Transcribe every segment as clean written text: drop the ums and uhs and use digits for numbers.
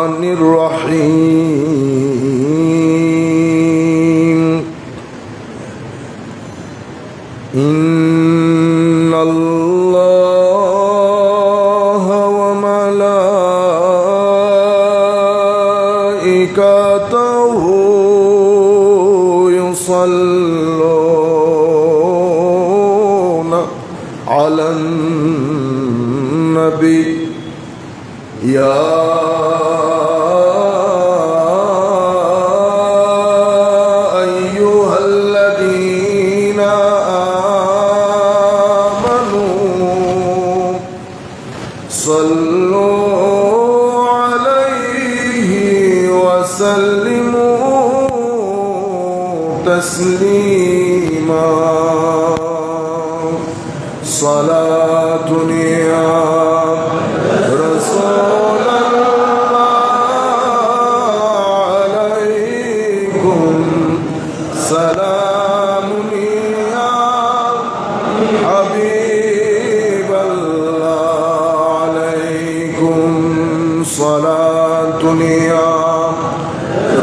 الرحمن الرحيم إن الله وملائكته يصلون على النبي يا أيها الذين آمنوا صلوا عليه وسلموا تسليما صلاة يا رسول الله عليكم سلام يا حبيب الله عليكم صلاة يا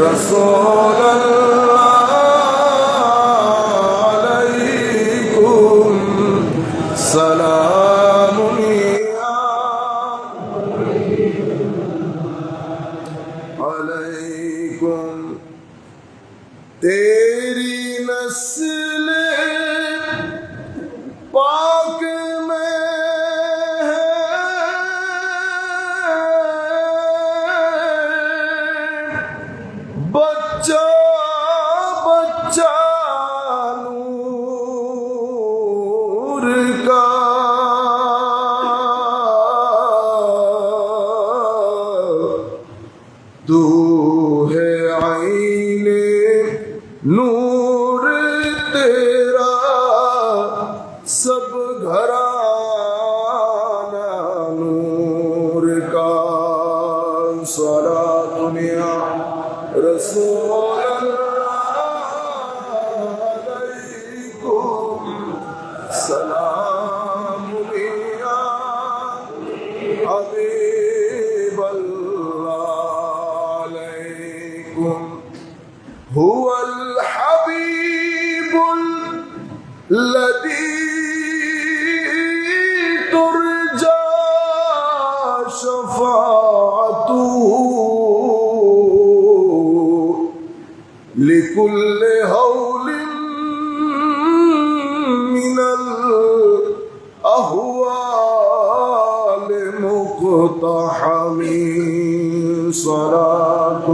رسول الله عليكم سلام عليكم तेरी नस्ल पाक में है बच्चा बच्चा नूर का तू है आईने नूर तेरा सब घराना नूर का सलात दुनिया रसूल अलैकुम सलाम दुनिया हबीब अल्लाह अलैकुम هو الحبيب الذي ترجى شفاعته لكل هول من الأهوال مقتحم صلاة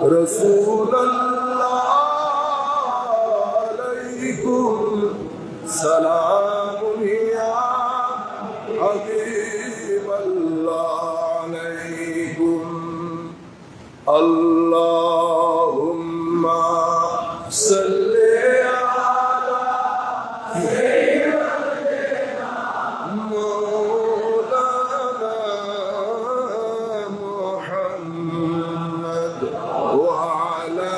رسول الله عليكم سلام يا حبيب الله عليكم اللهم صل على سيدنا مولانا محمد وعلى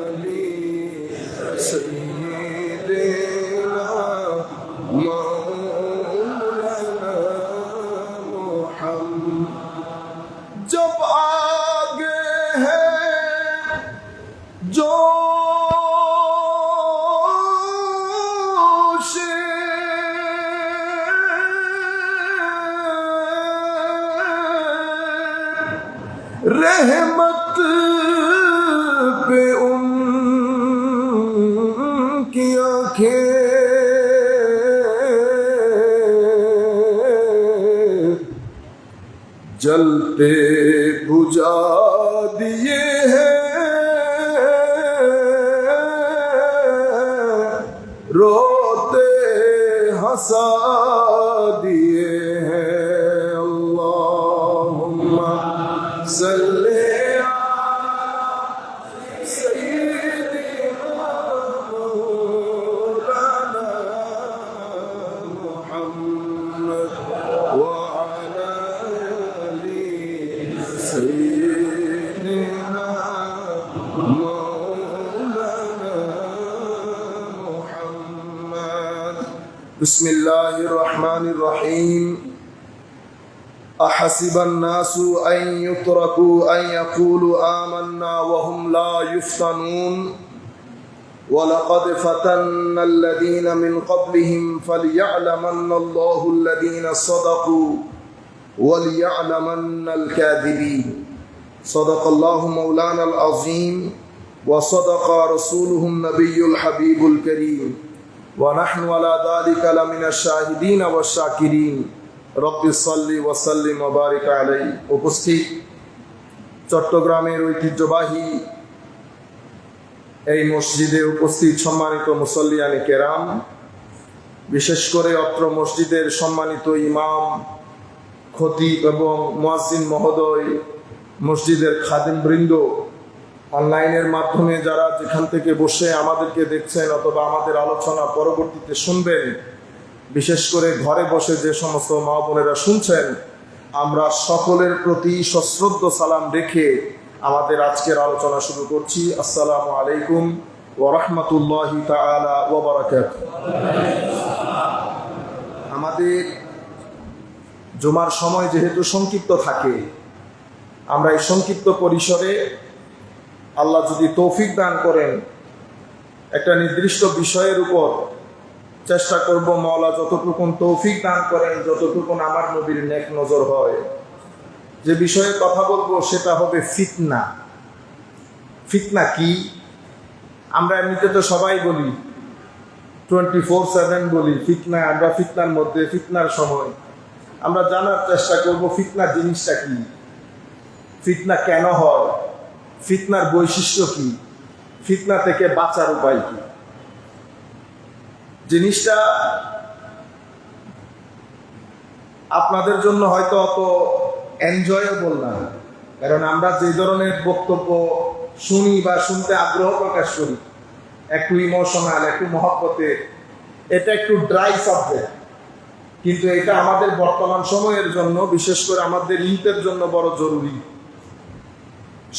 آل سيدنا مولانا محمد जब आगे है जोश रहमत पे उनकी आंखें जलते बुझा दिए हैं रोते हंसा दिए हैं अल्लाहुम्मा सल्ले बिस्मिल्लाहिर्रहमानिर्रहीम أحسب الناس أن يتركوا أن يقولوا آمنا وهم لا يفتنون ولقد فتنا الذين من قبلهم فليعلمن الله الذين صدقوا وليعلمن الكاذبين صدق الله مولانا العظيم وصدق رسوله النبي الحبيب الكريم ونحن على ذلك لمن الشاهدين والشاكرين رب صل وسلم وبارك عليه উপস্থিত চট্টগ্রামের ঐতিহ্যবাহী এই মসজিদে উপস্থিত সম্মানিত মুসল্লিয়ানে কেরাম, বিশেষ করে অত্র মসজিদের সম্মানিত ইমাম, খতিব এবং মুয়াজ্জিন মহোদয়, মসজিদের খাদেমবৃন্দ, অনলাইনের মাধ্যমে যারা যেখান থেকে বসে আমাদেরকে দেখছেন অথবা আমাদের আলোচনা পরবর্তীতে শুনবেন, বিশেষ করে ঘরে বসে যে সমস্ত মা বোনেরা শুনছেন, আমরা সকলের প্রতি সশ্রদ্ধ সালাম রেখে আমাদের আজকের আলোচনা শুরু করছি। আসসালামু আলাইকুম ওয়া রাহমাতুল্লাহি তাআলা ওয়া বারাকাতুহু। আমাদের জুমার সময় যেহেতু সংক্ষিপ্ত থাকে, আমরা এই সংক্ষিপ্ত পরিসরে আল্লাহ যদি তৌফিক দান করেন একটা নির্দিষ্ট বিষয়ের উপর চেষ্টা করব, মাওলা যতটুকু তৌফিক দান করেন, যতটুকু আমার নবীর নেক নজর হয়, যে বিষয়ে কথা বলবো সেটা হবে ফিতনা। ফিতনা কি? আমরা এমনিতে তো সবাই বলি, 24/7 বলি ফিতনা। আমরা ফিতনার মধ্যে, ফিতনার সময় আমরা জানার চেষ্টা করব ফিতনা জিনিসটা কি, ফিতনা কেন হয়, ফিতনার বৈশিষ্ট্য কি, ফিতনা থেকে বাঁচার উপায় কি। জিনিসটা আপনাদের জন্য হয়তো অত এনজয়েবল না, কারণ আমরা যে ধরনের বক্তব্য শুনি বা শুনতে আগ্রহ প্রকাশ করি, একটু ইমোশনাল, একটু মহব্বতের, এটা একটু ড্রাই সাবজেক্ট, কিন্তু এটা আমাদের বর্তমান সময়ের জন্য, বিশেষ করে আমাদের ইউথের জন্য বড় জরুরি।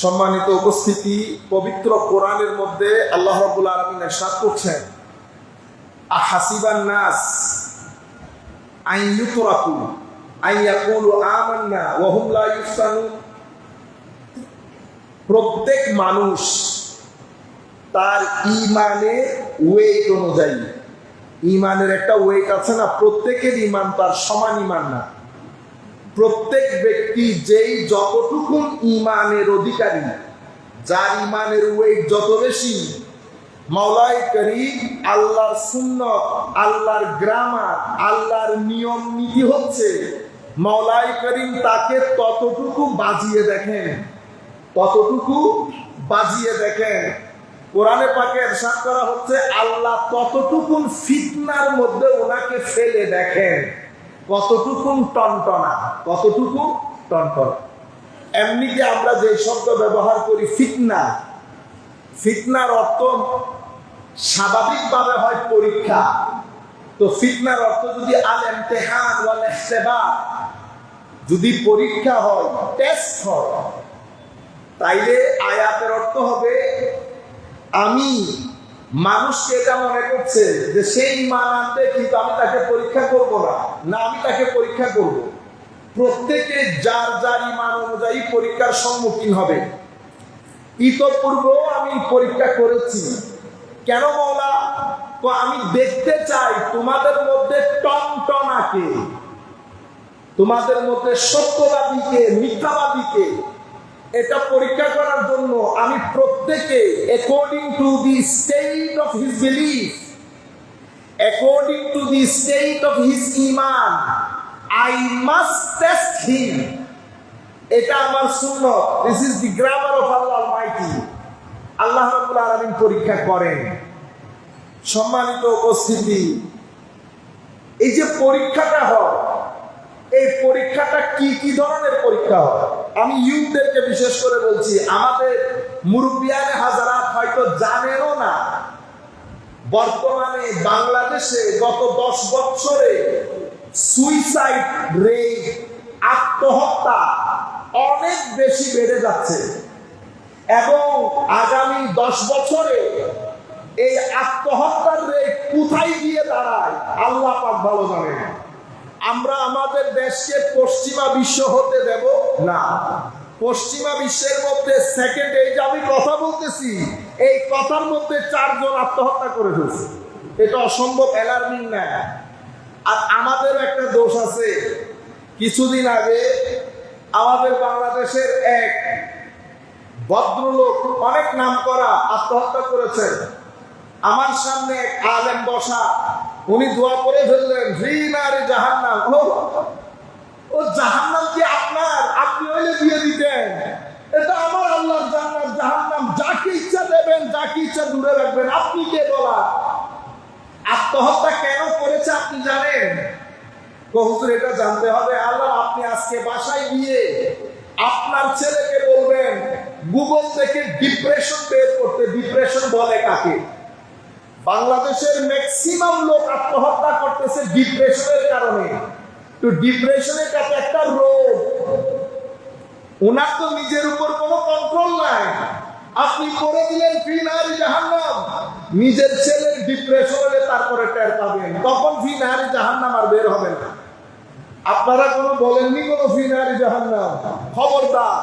সম্মানিত উপস্থিতি, পবিত্র কোরআনের মধ্যে আল্লাহ রাব্বুল আলামিন ইরশাদ করছেন, আহাসিবান নাস আন ইউতরাকু আন ইয়াকুলু আমান্না ওয়া হুম লা ইফতানুন। প্রত্যেক মানুষ তার ঈমানের ওয়েট অনুযায়ী, ঈমানের একটা ওয়েট আছে না, প্রত্যেকের ঈমান তার সমান ঈমান না। প্রত্যেক ব্যক্তি যেই যতটুকু ঈমানের অধিকারী, যার ঈমানের ওয়েট যত বেশি, মাওলায়ে কারীম আল্লাহর সুন্নাত, আল্লাহর গ্রামার, আল্লাহর নিয়ম নীতি হচ্ছে মাওলায়ে কারীম তাকে ততটুকু বাজিয়ে দেখেন, ততটুকু বাজিয়ে দেখেন। কোরআনে পাকে ইরশাদ করা হচ্ছে আল্লাহ ততটুকু ফিতনার মধ্যে ওনাকে ফেলে দেখেন, কতটুকু টনটনা, কতটুকু টনটনা। এমনিতে আমরা যে শব্দ ব্যবহার করি ফিতনা, ফিতনার অর্থ স্বাভাবিকভাবে হয় পরীক্ষা। তো ফিতনার অর্থ যদি আল ইমতিহান ওয়াল ইখতিবার, যদি পরীক্ষা হয়, টেস্ট হয়, তাইলে আয়াতের অর্থ হবে আমি মানুষকে এটা মনে করছে যে সেই ঈমান আনবে, কিন্তু আমি তাকে পরীক্ষা করব না, না আমি তাকে পরীক্ষা করব। প্রত্যেকে যার যার ঈমান অনুযায়ী পরীক্ষার সম্মুখীন হবে। ইতপূর্বেও আমি পরীক্ষা করেছি। কেন মাওলা? তো আমি দেখতে চাই তোমাদের মধ্যে টনটনাকে, তোমাদের মধ্যে সত্যবাদীকে, মিথ্যাবাদীকে, এটা পরীক্ষা করার জন্য আমি প্রত্যেকে according to the state of his belief, according to the state of his ঈমান, আই মাস্ট টেস্ট হিম। এটা আমার সুন্নাত। This is the grammar of Allah almighty. Allah রাব্বুল আলামিন পরীক্ষা করেন। সম্মানিত উপস্থিতি, এই যে পরীক্ষাটা হয়, এই পরীক্ষাটা কি কি ধরনের পরীক্ষা হয়? আমি ইউথদেরকে বিশেষ করে বলছি, আমাদের মুরব্বিয়ানে হাজারাত হয়তো জানেনও না, বর্তমানে বাংলাদেশে গত 10 বছরে সুইসাইড রেট, আত্মহত্যা অনেক বেশি বেড়ে যাচ্ছে, এবং আগামী 10 বছরে এই আত্মহত্যার রেট কোথায় গিয়ে দাঁড়ায় আল্লাহ পাক ভালো জানেন। আমরা আমাদের দেশকে পশ্চিমা বিশ্ব হতে দেব না। পশ্চিমা বিশ্বের মধ্যে সেকেন্ড, এই যে আমি কথা বলতেছি, এই কথার মধ্যে 4 জন আত্মহত্যা করে ফেলছে। এটা অসম্ভব অ্যালার্মিং না? আর আমাদের একটা দোষ আছে। কিছুদিন আগে আমাদের বাংলাদেশের এক ভদ্রলোক, অনেক নাম করা, আত্মহত্যা করেছেন। আমার সামনে এক আলেম বসা, উনি দোয়া করে ফেললেন, ফি নারে জাহান্নাম। ও জাহান্নাম কি আপনার? আপনি হইলে দিয়ে দিতেন। এটা আমার আল্লাহর জান্নাত, জাহান্নাম যাকে ইচ্ছা দেবেন, যাকে ইচ্ছা দূরে রাখবেন। আপনি কে বলা? আত্মহত্যা কেন করেছে আপনি জানেন? হুজুর এটা জানতে হবে। আল্লাহ, আপনি আজকে বাসায় গিয়ে আপনার ছেলেকে বলবেন গুগল থেকে ডিপ্রেশন বের করতে। ডিপ্রেশন বলে কাকে? বাংলাদেশের ম্যাক্সিমাম লোক আত্মহত্যা করতেছে ডিপ্রেশনের কারণে। তো ডিপ্রেশনের কাছে একটা রোগ, ওনার তো নিজের উপর কোনো কন্ট্রোল নাই। আপনি করে দিলেন ফি নারি জাহান্নাম, নিজের ছেলের ডিপ্রেশন হলে তারপরে টের পাবেন, তখন ফি নারি জাহান্নাম আর বের হবে না। আপনারা কোনো বলেননি কোনো ফি নারি জাহান্নাম? খবরদার,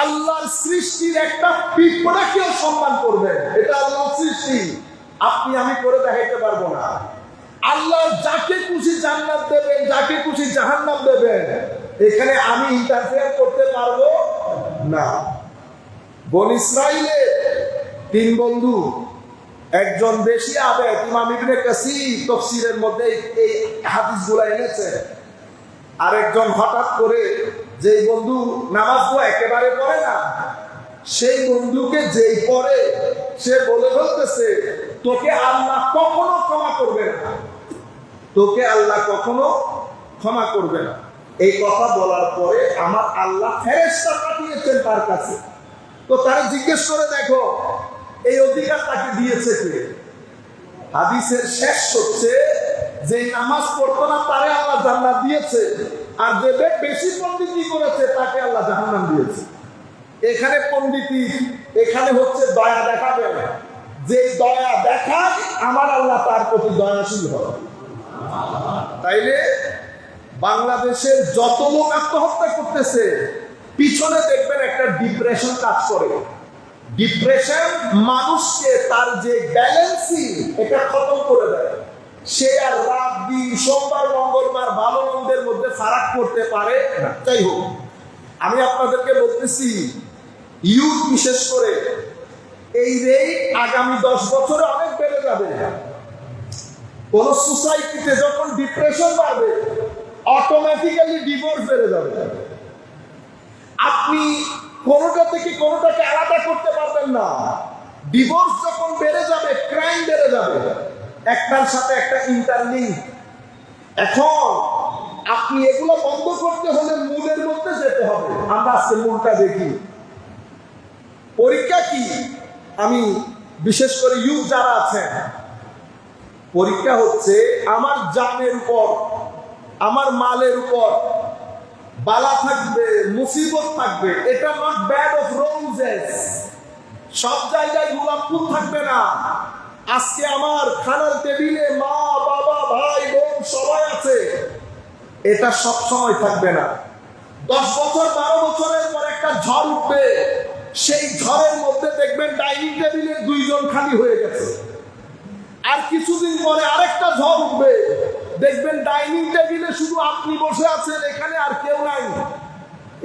আল্লাহর সৃষ্টির একটা পিঁপড়াকেও সম্মান করবেন। এটা আল্লাহর সৃষ্টি, আপনি আমি করে দেখাইতে পারবো না। আল্লাহ যাকে খুশি জান্নাত দেবেন, যাকে খুশি জাহান্নাম দেবেন, এখানে আমি ইন্টারফেয়ার করতে পারবো না। বনি ইসরাইলের 3 বন্ধু, একজন বেশি আবেগ, ইমাম ইবনে কাসির তাফসীরের মধ্যে এই হাদিসগুলো এনেছে। আরেকজন হঠাৎ করে, যেই বন্ধু নামাজ তো একেবারে পড়ে না, সেই বন্ধুকে যেই পড়ে সে বলে ফেলতেছে, তোকে আল্লাহ কখনো ক্ষমা করবে না, তোকে আল্লাহ কখনো ক্ষমা করবে না। এই কথা বলার পরে আমার আল্লাহ ফেরেশতা পাঠিয়েছেন তার কাছে। তো তারা জিজ্ঞেস করে দেখো, এই অধিকার তাকে দিয়েছে কে? হাদিসের শেষ হচ্ছে, যে নামাজ পড়তো না তারে আল্লাহ জান্নাত দিয়েছে, আর যে বেশি পণ্ডিতি করেছে তাকে আল্লাহ জাহান্নাম দিয়েছে। এখানে পণ্ডিতি, এখানে হচ্ছে দয়া দেখাবে। যে দয়া দেখায় আমার আল্লাহ তার প্রতি দয়াশীল হয়। তাইলে বাংলাদেশের যত লোক আত্মহত্যা করতেছে, পিছনে দেখবেন একটা ডিপ্রেশন কাজ করে। ডিপ্রেশন মানুষকে তার যে ব্যালেন্সিং, এটা খতম করে দেয়। সে আর রাত দিন, সোমবার মঙ্গলবার ভালো মন্দের মধ্যে ফারাক করতে পারে না। যাই হোক, আমি আপনাদেরকে বলতেছি, ইউথ বিশেষ করে এই রেট আগামী 10 বছরে অনেক বেড়ে যাবে। কোন সোসাইটিতে যখন ডিপ্রেশন বাড়বে, অটোমেটিক্যালি ডিভোর্স বেড়ে যাবে। আপনি কোনোটা থেকে কোনোটাকে আলাদা করতে পারবেন না। ডিভোর্স যখন বেড়ে যাবে, ক্রাইম বেড়ে যাবে, একটার সাথে একটা ইন্টারলিঙ্ক। এখন আপনি এগুলো বন্ধ করতে হলে মূলের মধ্যে যেতে হবে। আমরা আজকে মূলটা দেখি। পরীক্ষা কি? আমি বিশেষ করে ইউথ যারা আছেন, পরীক্ষা হচ্ছে আমার জানের উপর, আমার মালের উপর বালা থাকবে, মুসিবত থাকবে। এটা নট ব্যাড অফ রোজেস, সব জায়গায় গোলাপ ফুল থাকবে না। আজকে আমার খানার টেবিলে মা বাবা ভাই বোন সবাই আছে, এটা সব সময় থাকবে না। 10 বছর 12 বছরের পর একটা ঝড় উঠবে, সেই ঝড়ের মধ্যে দেখবেন ডাইনিং টেবিলে 2 জন খালি হয়ে গেছে। আর কিছুদিন পরে আরেকটা ঝড় উঠবে, দেখবেন ডাইনিং টেবিলে শুধু আপনি বসে আছেন, এখানে আর কেউ নাই,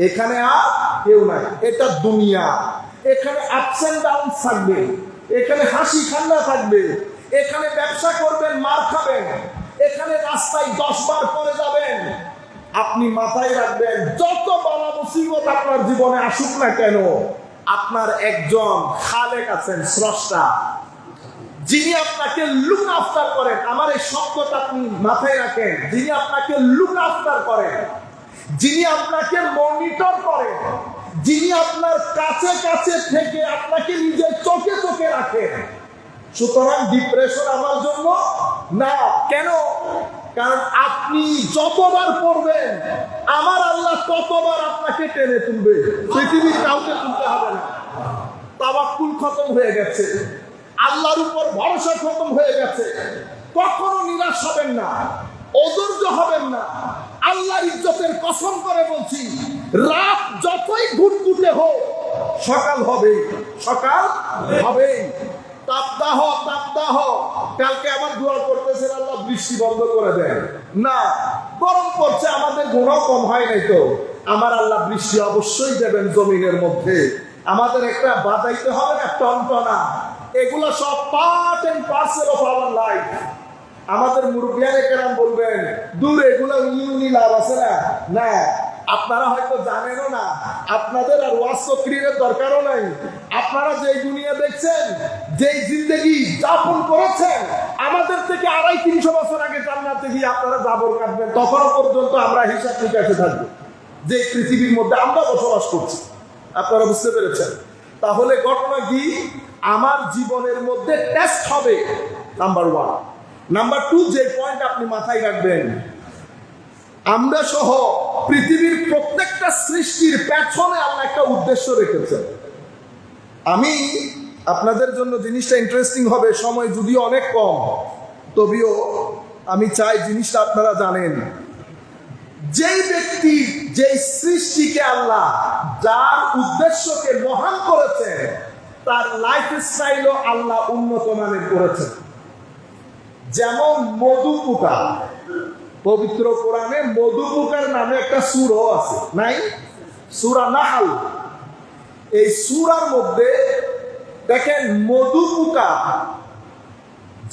এখানে আর কেউ নাই। এটা দুনিয়া, এখানে আপস এন্ড ডাউন থাকবে, এখানে হাসি কান্না থাকবে, এখানে ব্যবসা করবেন মার খাবেন, এখানে রাস্তায় 10 বার পরে যাবেন। আপনি মাথায় রাখবেন, যত বড় মুসিবত আপনার জীবনে আসুক না কেন, আপনার একজন খালেক আছেন, স্রষ্টা, যিনি আপনাকে লুক আফটার করেন। আমার এই শব্দটা আপনি মাথায় রাখেন, যিনি আপনাকে লুক আফটার করেন, যিনি আপনাকে মনিটর করেন, যিনি আপনার কাছে কাছে থেকে আপনাকে নিজের চোখে চোখে রাখেন। সুতরাং ডিপ্রেশন আমার জন্য না। কেন? কারণ আপনি যতবার পড়বেন, আমার আল্লাহ ততবার আপনাকে টেনে তুলবে। পৃথিবীর কাউকে তুলতে হবে না। তাওয়াক্কুল খতম হয়ে গেছে, আল্লাহর উপর ভরসা খতম হয়ে গেছে। কখনো নিরাশ হবেন না। অধৈর্য হবেন না। আল্লাহর ইজ্জতের কসম করে বলছি, রাত যতই ঘুটঘুটে হোক সকাল হবে, সকাল হবে। তাপদাহ তাপদাহ, কালকে আবার দোয়া করতেছেন আল্লাহ বৃষ্টি বন্ধ করে দেন, না গরম পড়ছে, আমাদের গুণাও কম হয় নাই তো। আমার আল্লাহ বৃষ্টি অবশ্যই দেবেন জমিনের মধ্যে। আমাদের একটা বাজাইতে হবে না টনটনা, এগুলো সব part and parcel of our life. আমাদের মুরব্বিয়ানে কেরাম বলবেন দূর এগুলো ইউনি লাভ আছে না, না আপনারা হয়তো জানেনও না, আপনাদের আর ওয়াজ তকরীরের দরকারও নাই। আপনারা যে দুনিয়া দেখছেন, যে জিন্দেগি যাপন করেছেন, আমাদের থেকে 250-300 বছর আগে জান্নাতে গিয়ে আপনারা জাবর কাটবেন, তখন পর্যন্ত আমরা হিসাব নিকাশে থাকবো যে পৃথিবীর মধ্যে আমরা বসবাস করছি। আপনারা বুঝতে পেরেছেন? তাহলে ঘটনা কি, আমার জীবনের মধ্যে টেস্ট হবে নাম্বার 1। নাম্বার 2, যে পয়েন্ট আপনি মাথায় রাখবেন, আমরা সহ পৃথিবীর প্রত্যেকটা সৃষ্টির পেছনে আল্লাহ একটা উদ্দেশ্য রেখেছেন। আমি আপনাদের জন্য জিনিসটা ইন্টারেস্টিং হবে, সময় যদিও অনেক কম, তবেও আমি চাই জিনিসটা আপনারা জানেন। যেই ব্যক্তি, যেই সৃষ্টিকে আল্লাহ যার উদ্দেশ্যকে মহান করেছেন, তার লাইফ স্টাইলও আল্লাহ উন্নত মানের করেছেন। যেমন মধু পোকা, পবিত্র কোরআনে মধু পোকার নামে একটা সূরা আছে, নাই? সূরা নাহল। এই সূরার মধ্যে দেখেন মধু পোকা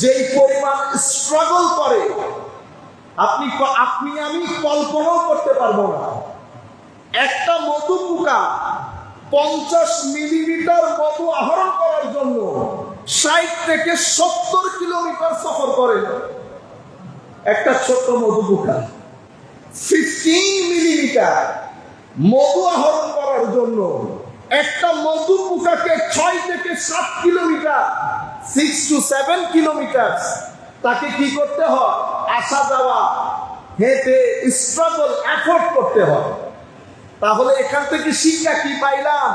যেই পরিমাণ স্ট্রাগল করে আপনি আমি কল্পনাও করতে পারবো না। একটা মধু পোকা 50 মিলিমিটার মধু আহরণ করার জন্য 60 থেকে 70 কিলোমিটার সফর করে। একটা ছোট্ট মধু পোকা 15 মিলিমিটার মধু আহরণ করার জন্য একটা মধু পোকাকে 6 থেকে 7 কিলোমিটার 6 to 7 কিলোমিটার তাকে কি করতে হয়? আসা যাওয়া, হেঁটে স্ট্রাগল, এফোর্ট করতে হয়। তাহলে এখান থেকে শিক্ষা কি পাইলাম?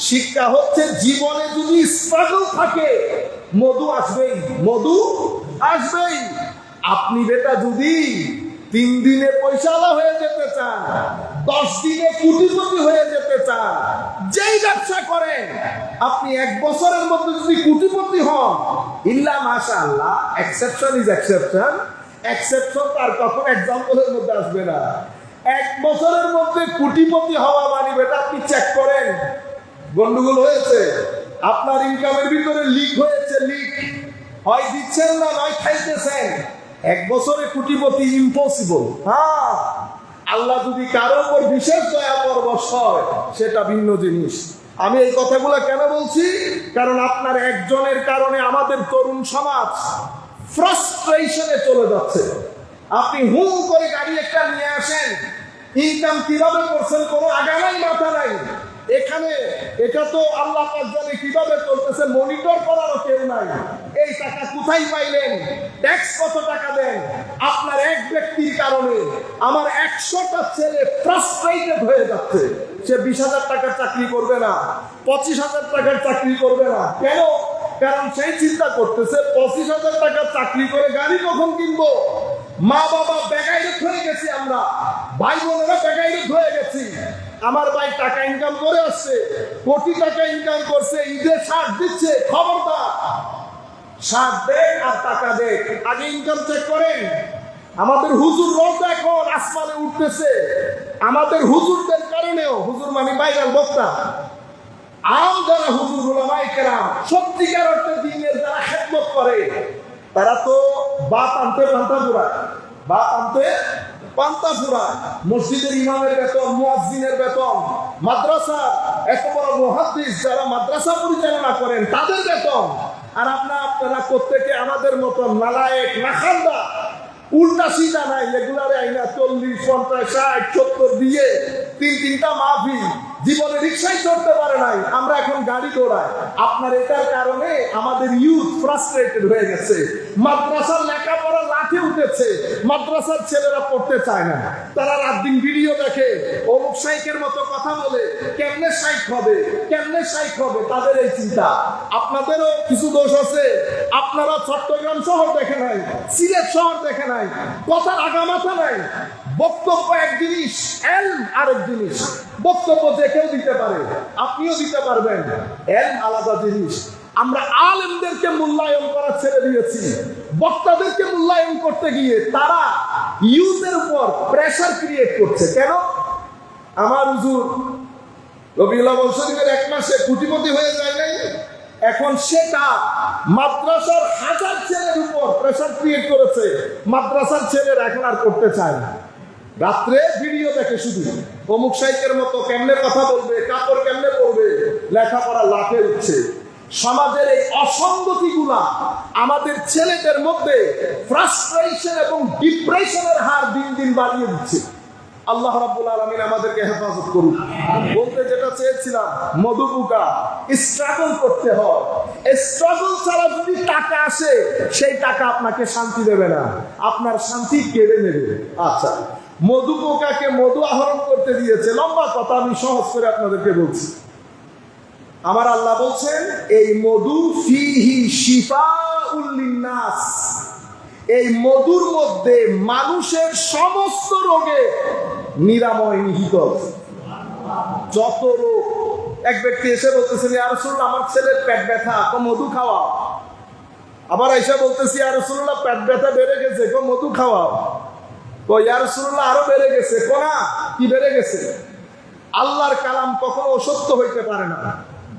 শিক্ষা হচ্ছে জীবনে যদি স্ট্রাগল থাকে মধু আসবেই, মধু আসবেই। আপনি বেটা যদি 3 দিনে পয়সাওয়ালা হয়ে যেতে চান, 10 দিনে কোটিপতি হয়ে যেতে চান, যেই ব্যবসা করেন, আপনি 1 বছরের মধ্যে যদি কোটিপতি হন, ইল্লা মাশাআল্লাহ, এক্সেপশন ইজ এক্সেপশন, এক্সেপশন তার কখন এক্সাম্পলের মধ্যে আসবে না। 1 বছরের মধ্যে কোটিপতি হওয়া মানে বেটা আপনি চেক করেন গন্ডগোল হয়েছে, আপনার ইনকামের ভিতরে লিক হয়েছে, লিক হয় দিচ্ছেন না, নয় খাইতেছেন। 1 বছরে কোটিপতি ইম্পসিবল। হ্যাঁ, আল্লাহ যদি কারো উপর বিশেষ দয়া পরবশ হয় সেটা ভিন্ন জিনিস। আমি এই কথাগুলো কেন বলছি? কারণ আপনার একজনের কারণে আমাদের তরুণ সমাজ ফ্রাস্ট্রেশনে চলে যাচ্ছে। আপনি হুম করে গাড়ি একটা নিয়ে আসেন, ইনকাম কিভাবে করছেন কোনো আগা নাই মাথা নাই। এখানে এটা তো আল্লাহ পাক জানে কিভাবে চলতেছে, মনিটর করারও কেউ নাই। এই টাকা কোথায় পাইলেন, ট্যাক্স কত টাকা দেন? আপনার এক ব্যক্তির কারণে আমার 100টা ছেলে ফ্রাস্ট্রেটেড হয়ে যাচ্ছে। সে 20,000 টাকার চাকরি করবে না, 25,000 টাকার চাকরি করবে না। কেন? কারণ সেই চিন্তা করতেছে 25,000 টাকার চাকরি করে গাড়ি কখন কিনবো। মা বাবা বেকায়দা হয়ে গেছি, আমরা ভাই বোনেরা বেকায়দা হয়ে গেছি। আমার ভাই টাকা ইনকাম করে আসছে, কোটি টাকা ইনকাম করছে, ঈদে শার্ট দিচ্ছে, খবরদার শার্ট দেখ আর টাকা দেখ, আগে ইনকাম চেক করেন। আমাদের হুজুর রোজ এখন আসমানে উঠতেছে, আমাদের হুজুরদের কারণেও, হুজুর মানে ভাইরাল বক্তা, আম যারা হুজুর উলামায়ে কেরাম সত্যিকার অর্থে দ্বীনের যারা খেদমত করে, তারা তো বাত আনতে পান্তা পুরায়, বাত আনতে পান্তা পুরায়। মসজিদের ইমামের বেতন, মুয়াজ্জিনের বেতন, মাদ্রাসা এত বড় মুহাদ্দিস যারা মাদ্রাসা পরিচালনা করেন তাদের বেতন। আর আপনারা প্রত্যেকে আমাদের মতন নালায়েক, নাখান্দা, উল্টা সিধা নাই, রেগুলারে আইনা 40, 50, 60, 70 দিয়ে 3-3টা মাহফিল, জীবনে রিক্সায় চড়তে পারে নাই, আমরা এখন গাড়ি দৌড়াই। আপনার এটার কারণে আমাদের ইউথ ফ্রাস্ট্রেটেড হয়ে গেছে। মাদ্রাসার লেখাপড়া লাঠে উঠেছে, মাদ্রাসার ছেলেরা পড়তে চায় না। তারা রাত দিন ভিডিও দেখে, অমুক শাইখের মতো কথা বলে, কেমনে শাইখ হবে, কেমনে শাইখ হবে, তাদের এই চিন্তা। আপনাদেরও কিছু দোষ আছে, আপনারা চট্টগ্রাম শহর দেখে নাই, সিলেট শহর দেখে নাই, কথার আগামাথা নাই। বক্তব্য এক জিনিস, এলম আরেক জিনিস। বক্তব্য যে কেউ দিতে পারে, আপনিও দিতে পারবেন, এলম আলাদা জিনিস। আমরা আলেমদেরকে মূল্যায়ন করা ছেড়ে দিয়েছি, বক্তাদেরকে মূল্যায়ন করতে গিয়ে তারা ইউথের উপর প্রেসার ক্রিয়েট করছে। কেন? আমার হুজুর রবিউল আউয়াল শরীফের 1 মাসে কোটিপতি হয়ে যায় নাই, এখন সেটা মাদ্রাসার হাজার ছেলের উপর প্রেসার ক্রিয়েট করেছে। মাদ্রাসার ছেলেরা এখন আর করতে চায় না, রাত্রে ভিডিও দেখে শুধু অমুক শাইখের মতো কেমনে কথা বলবে, কাপড় কেমনে পরবে, লেখাপড়া লাফে উঠছে। সমাজের এই অসঙ্গতিগুলা আমাদের ছেলেদের মধ্যে ফ্রাস্ট্রেশন এবং ডিপ্রেশনের হার দিন দিন বাড়িয়ে দিচ্ছে। আল্লাহ রাব্বুল আলামিন আমাদেরকে হেফাজত করুন। বলতে যেটা চেয়েছিলাম, মধুপুকা স্ট্রাগল করতে হয়। স্ট্রাগল ছাড়া যদি টাকা আসে, সেই টাকা আপনাকে শান্তি দেবে না, আপনার শান্তি কেড়ে নেবে। আচ্ছা, মধুপোকাকে মধু আহরণ করতে দিয়েছে, লম্বা কথা, আমি সহজ করে আপনাদেরকে বলছি। আমার আল্লাহ বলছেন, এই মধু ফিহি শিফাউল লিন্নাস, এই মধুর মধ্যে মানুষের সমস্ত রোগে নিরাময় নিহিত। যত রোগ। এক ব্যক্তি এসে বলতেছেন, ইয়া রাসূলুল্লাহ আমার ছেলের পেট ব্যথা, তো মধু খাওয়াও। আবার এসে বলতেছি, ইয়া রাসূলুল্লাহ পেট ব্যথা বেড়ে গেছে, তো মধু খাওয়াও। তো ইয়া রাসূলুল্লাহ আরো বেড়ে গেছে, কোনা কি বেড়ে গেছে? আল্লাহর কালাম কখনো অসত্য হইতে পারে না।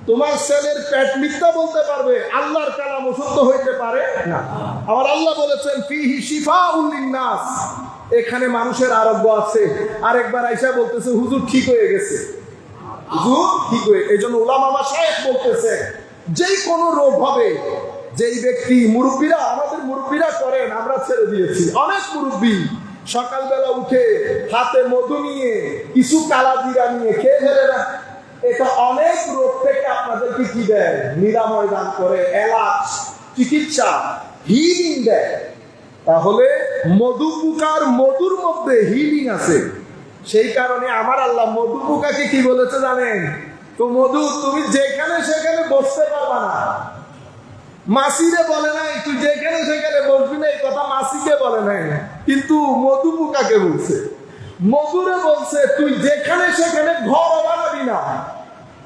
তোমার ছেলের পেট মিথ্যা বলতে পারবে, আল্লাহর কালাম অসত্য হইতে পারে না। আমার আল্লাহ বলেছেন ফিহি শিফাউল লিন্নাস, এখানে মানুষের আরোগ্য আছে। আরেকবার আয়েশা বলতেছে, হুজুর ঠিক হয়ে গেছে, হুজুর ঠিক হয়ে। এই জন্য উলামা মাশায়েখ বলতেছে, যেই কোনো রোগ হবে, যেই ব্যক্তি, মুরব্বীরা, আমাদের মুরব্বীরা করেন, আমরা ছেড়ে দিয়েছি। অনেক মুরব্বী সকালবেলা উঠে হাতে মধু নিয়ে কিছু কালা জিরা নিয়ে খেয়ে ফেলে না। এটা অনেক রোগ থেকে আপনাদেরকে কি দেয়? নিরাময় দান করে, এলাচ, চিকিৎসা, হিলিং দেয়। তাহলে মধুপোকার মধুর মধ্যে হিলিং আছে। সেই কারণে আমার আল্লাহ মধুপোকাকে কি বলেছে জানেন? তো মধু, তুমি যেখানে সেখানে বসতে পারবা না। মাসিরে বলে নাই তুই যেখানে সেখানে বসবি না, এই কথা মাসিকে বলে নাই, কিন্তু মধুপোকাকে বলছে। মধুরে বলছে তুই যেখানে সেখানে ঘর বানাবি না।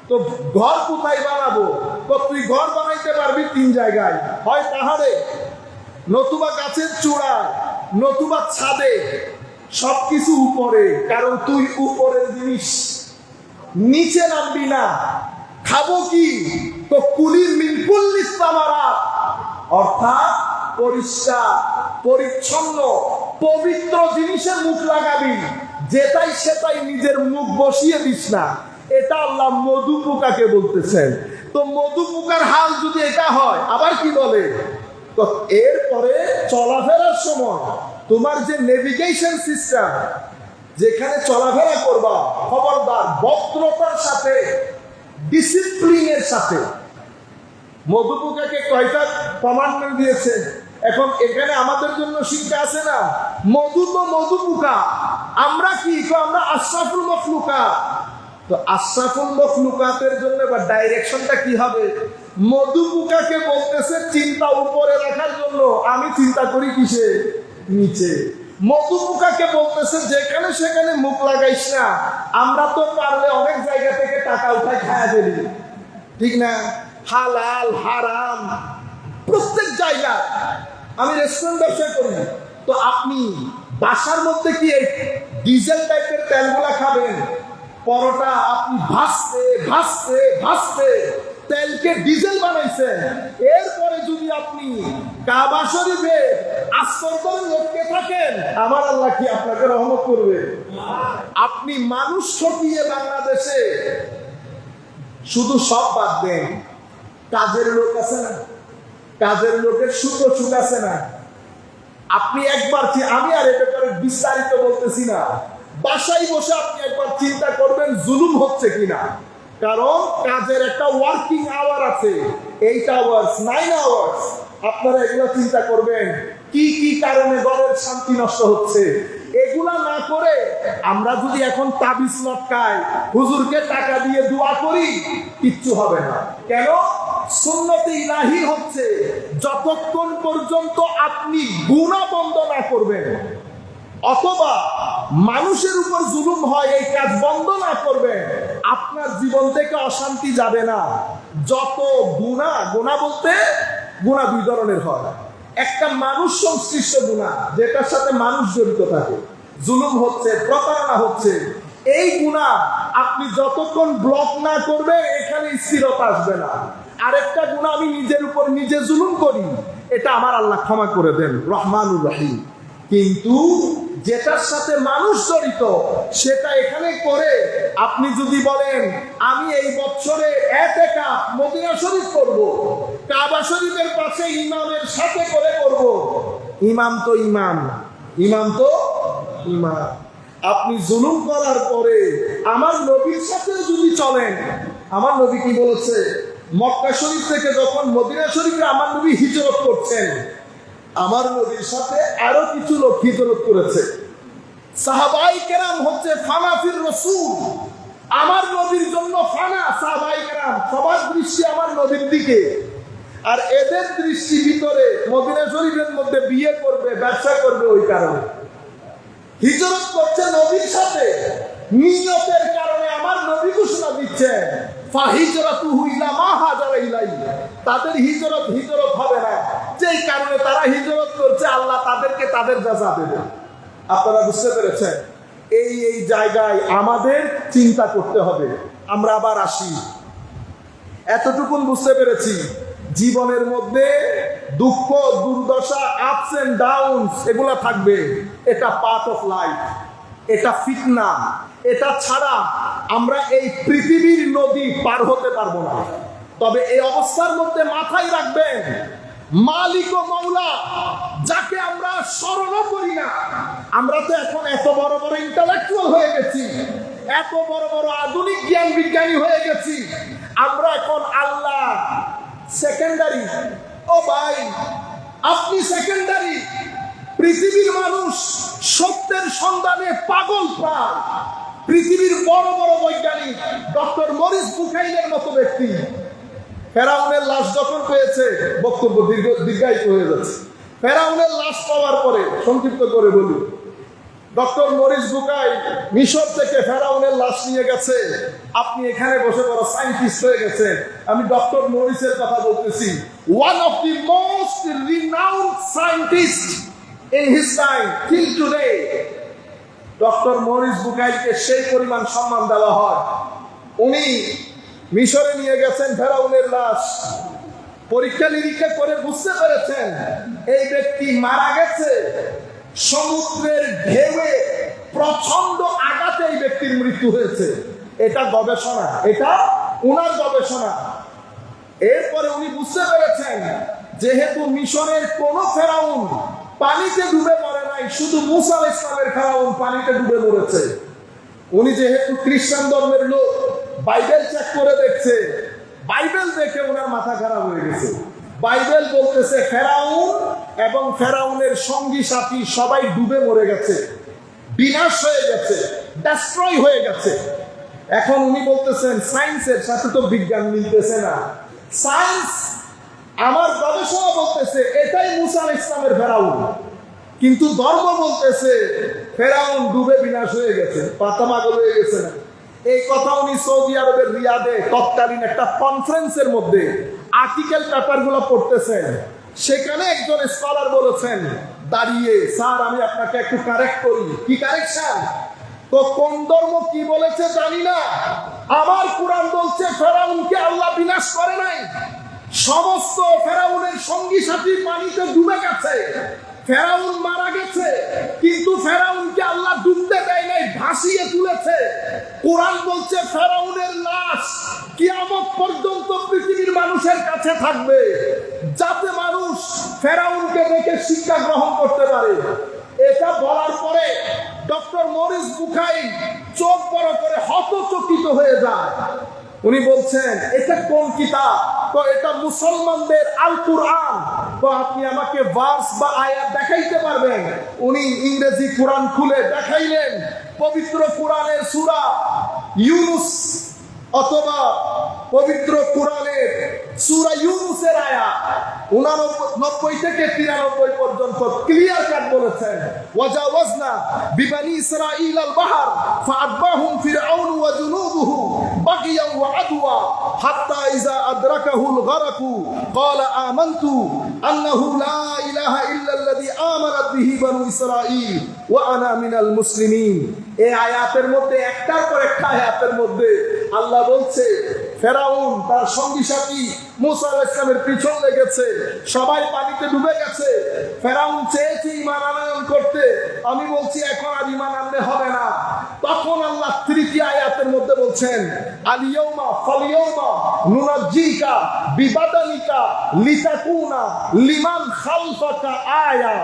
তো ঘর কোথায় বানাবো? তো তুই ঘর বানাইতে পারবি 3 জায়গায়, হয় পাহাড়ে, নতুবা গাছের চূড়ায়, নতুবা ছাদে, সবকিছু উপরে। কারণ তুই উপরের জিনিস, নিচে নামবি না। খাবো কি? তো কুলির মিন কুল্লিস সামারাত, অর্থাৎ পরিষ্কার পরিচ্ছন্ন পবিত্র জিনিসে মুখ লাগাবি, যেটাই সেটাই নিজের মুখ বসিয়ে দিস না। এটা আল্লাহ মধুপোকাকে বলতেছেন। তো মধুপোকার হাল যদি এটা হয়, আবার কি বলে? তো এরপরে চলাফেরার সময় তোমার যে নেভিগেশন সিস্টেম, যেখানে চলাফেরা করবা, খবরদার ভদ্রতার সাথে, ডিসিপ্লিনের সাথে। মধুপোকাকে কয়টা কমান্ডমেন্ট দিয়েছে? এখন এখানে আমাদের জন্য শিক্ষা আছে না? মধু তো মধুপোকা, আমরা কি? আমরা আশরাফুল মখলুকাত। তো আশরাফুল মখলুকাতের জন্য বা ডাইরেকশনটা কি হবে? মধুপোকাকে বলতেছে চিন্তা উপরে রাখার জন্য, আমি চিন্তা করি কিসে? নিচে। মধুপোকাকে বলতেছে যেখানে সেখানে মুখ লাগাইস না। আমরা তো পারলে অনেক জায়গা থেকে টাকা উঠাই খায়া ফেলি, ঠিক না? হালাল হারাম প্রত্যেক জায়গায়। আমি রেস্টুরেন্ট ব্যবসা করি, তো আপনি বাসার মধ্যে কি এই ডিজেল টাইপের তেলগুলা খাবেন? পরোটা আপনি ভাজতে ভাজতে ভাজতে তেলকে ডিজেল বানাইছেন। এরপরে যদি আপনি কাবা শরীফে আস্তর লটকে থাকেন, আমার আল্লাহ কি আপনাকে রহমত করবে? আপনি মানুষ ঠকিয়ে বাংলাদেশে শুধু সব বাদ দেন, কাজের লোক আছে না, কাজের লোকের সুখ আছে না। আপনি একবার, আমি আর এটা করে বিস্তারিত বলতেছি না, বাসায় বসে আপনি একবার চিন্তা করবেন জুলুম হচ্ছে কিনা, কারণ কাজের একটা ওয়ার্কিং আওয়ার আছে, 8 আওয়ার্স 9 আওয়ার্স। আপনারা এগুলো চিন্তা করবেন কি কি কারণে ঘরের শান্তি নষ্ট হচ্ছে। এগুলা না করে আমরা যদি এখন তাবিজ লটকাই, হুজুরকে টাকা দিয়ে দোয়া করি, কিচ্ছু হবে না। কেন? সুন্নতে ইলাহি হচ্ছে যতক্ষণ পর্যন্ত আপনি গুনাহ বন্ধ না করবেন অথবা মানুষের উপর জুলুম হয় এই কাজ বন্ধ না করবেন, আপনার জীবন থেকে অশান্তি যাবে না। যত গুনাহ বলতে গুনাহ দুই ধরনের হয়। একটা মানুষ সংশ্লিষ্ট গুনাহ, যেটার সাথে মানুষ জড়িত থাকে, জুলুম হচ্ছে, প্রতারণা হচ্ছে, এই গুনাহ আপনি যতক্ষণ ব্লক না করবে এখানে স্থিরতা আসবে না। আরেকটা গুনাহ, আমি নিজের উপর নিজে জুলুম করি, এটা আমার আল্লাহ ক্ষমা করে দেন, রহমানুর রহিম। কিন্তু যেটার সাথে মানুষ জড়িত সেটা এখানে করে আপনি যদি বলেন আমি এই বছরে ইতিকাফ মদিনা শরীফ করব, কাবা শরীফের পাশে ইমামের সাথে করে করব, ইমাম তো ইমাম, ইমাম তো ইমাম। আপনি জুলুম করার পরে আমার নবীর সাথে যদি চলেন, আমার নবী কি বলেছে, মক্কা শরীফ থেকে যখন মদিনা শরীফে আমার নবী হিজরত করছেন, আমার নবীর সাথে আরো কিছু লোক হিজরত করেছে। সাহাবাই কেরাম হচ্ছে ফানাফির রাসূল, আমার নবীর জন্য ফানা। সাহাবাই কেরাম সবার দৃষ্টি আমার নবীর দিকে, আর এদের দৃষ্টি ভিতরে মদিনা শরীফের মধ্যে বিয়ে করবে, ব্যবসা করবে। ওই কারণে হিজরত করছে নবীর সাথে, নিয়তের কারণে আমার নবী ঘোষণা দিচ্ছেন ফাহিজরাতুহু ইলা মা হাজারা ইলাইহি, তাদের হিজরত হবে না। যেই কারণে তারা হিজরত করছে, আল্লাহ তাদেরকে তাদের জাযা দেবে। আপনারা বুঝতে পেরেছেন? এই জায়গায় আমাদের চিন্তা করতে হবে। আমরা আবার আসি, এতটুকুন বুঝতে পেরেছি, জীবনের মধ্যে দুঃখ, দুর্দশা, আপস এন্ড ডাউনস এগুলা থাকবে, এটা পার্ট অফ লাইফ, এটা ফিতনা। এটা ছাড়া আমরা এই পৃথিবীর নদী পার হতে পারবো না। তবে এই অবস্থার মধ্যে মাথায় রাখবেন, মালিক ও মওলা যাকে আমরা স্মরণ করি না। আমরা তো এখন এত বড় বড় ইন্টেলেকচুয়াল হয়ে গেছি, এত বড় বড় আধুনিক জ্ঞান বিজ্ঞানী হয়ে গেছি, আমরা এখন আল্লাহ সেকেন্ডারি। ও ভাই, আপনি সেকেন্ডারি। পৃথিবীর মানুষ সত্যের সন্ধানে পাগল প্রায়। পৃথিবীর বড় বড় বৈজ্ঞানিক ডক্টর মরিস বুখাইলের মতো ব্যক্তি ফেরাউনের লাশ যখন পেয়েছে, বক্তব্য দীর্ঘায়িত হয়ে যাচ্ছে। ফেরাউনের লাশ পাওয়ার পরে সংক্ষিপ্ত করে বলি, ডক্টর মরিস বুখাইল মিশর থেকে ফেরাউনের লাশ নিয়ে গেছে। আপনি এখানে বসে বড় সায়েন্টিস্ট হয়ে গেছেন, আমি ডক্টর মরিসের কথা বলতেছি। One of the most renowned scientist in his time till today, doctor Maurice বুখাইলকে সেই পরিমাণ সম্মান দেওয়া হয়। উনি মিশরে নিয়ে গেছেন ফেরাউনের লাশ, পরীক্ষা নিরীক্ষা করে বুঝতে পেরেছেন এই ব্যক্তি মারা গেছে সমুদ্রের ঢেউয়ে প্রচন্ড আঘাতে এই ব্যক্তির মৃত্যু হয়েছে। এটা গবেষণা, এটা উনার গবেষণা। এরপরে উনি বুঝতে পেরেছেন যেহেতু মিশরের কোন ফেরাউন পানিতে ডুবে মরে নাই, শুধু মুসা আলাইহিস সালামের ফেরাউন পানিতে ডুবে মরেছে। উনি যেহেতু খ্রিস্টান ধর্মের লোক, বাইবেল চেক করে দেখছে, বাইবেল দেখে ওনার মাথা খারাপ হয়ে গেছে। বাইবেল বলতেছে ফেরাউন এবং ফেরাউনের সঙ্গী সাথী সবাই ডুবে মরে গেছে, বিনাশ হয়ে গেছে, ডেস্ট্রয় হয়ে গেছে। এখন উনি বলতেছেন সায়েন্সের সাথে তো বিজ্ঞান মিলতেছে না। সায়েন্স, আমার গবেষণা বলতেছে এটাই মুসা আলাইহিস সালামের ফেরাউন, কিন্তু ধর্ম বলতেছে ফেরাউন ডুবে বিনাশ হয়ে গেছে, পাতামাগল হয়ে গেছে না। এই কথা উনি সৌদি আরবের রিয়াদে তৎকালীন একটা কনফারেন্সের মধ্যে আর্টিকেল পেপারগুলো পড়তেছেন। সেখানে একজন স্কলার বলেছেন দাঁড়িয়ে, স্যার আমি আপনাকে একটু কারেক্ট করি। কি কারেকশন? তো কোন ধর্ম কি বলেছে জানি না, আমার কুরআন বলছে ফেরাউনকে আল্লাহ বিনাশ করে নাই, সমস্ত ফেরাউনের সঙ্গী সাথী পানিতে ডুবে গেছে, ফেরাউন মারা গেছে, কিন্তু ফেরাউনকে আল্লাহ ডুবতে দেয় নাই, ভাসিয়ে তুলেছে। কোরআন বলছে ফেরাউনের লাশ কিয়ামত পর্যন্ত পৃথিবীর মানুষের কাছে থাকবে, যাতে মানুষ ফেরাউনকে দেখে শিক্ষা গ্রহণ করতে পারে। এটা বলার পরে ডক্টর মরিস বুখারী চোখ বড় করে হতচকিত হয়ে যায়। উনি বলছেন, এটা কোন কিতাব? তো এটা মুসলমানদের আল কুরআন। তো আপনি আমাকে ভার্স বা আয়াত দেখাইতে পারবেন? উনি ইংরেজি কোরআন খুলে দেখাইলেন। পবিত্র কোরআনের সূরা ইউনুস অথবা পবিত্র কোরআনের সূরা ইউনুসের আয়াত 89 থেকে 93 পর্যন্ত ক্লিয়ার কাট বলেছেন, ওয়াজাওয়াজনা বিবানি ইসরাঈল আল বাহর ফাআতবাহুম ফিরআউন ওয়া জুনুদুহু বাগিয়ান ওয়া আদওয়া হাত্তা ইযা আদরাকাহুল গারাকু ক্বালা আমানতু আন্নাহু লা ইলাহা ইল্লাল্লাযী আমানাত বিহি বানু ইসরাঈল ওয়া আনা মিনাল মুসলিমিন। এই আয়াতের মধ্যে একটার পর একটা আয়াতের মধ্যে আল্লাহ বলছে ফেরাউন তার সঙ্গী সাথী মুসা আলাইহিস সালামের পিছন লেগেছে, সবাই পানিতে ডুবে গেছে। ফেরাউন চেয়েছে ঈমান আনয়ন করতে, আমি বলছি এখন আর ঈমান আনলে হবে না। তখন আল্লাহ তৃতীয় আয়াতের মধ্যে বলছেন, আলিয়াউমা ফালিয়াউমা নুনাজ্জিকা বিবাদানিকা লিতাকুনা লিমান খালফাকা আয়া।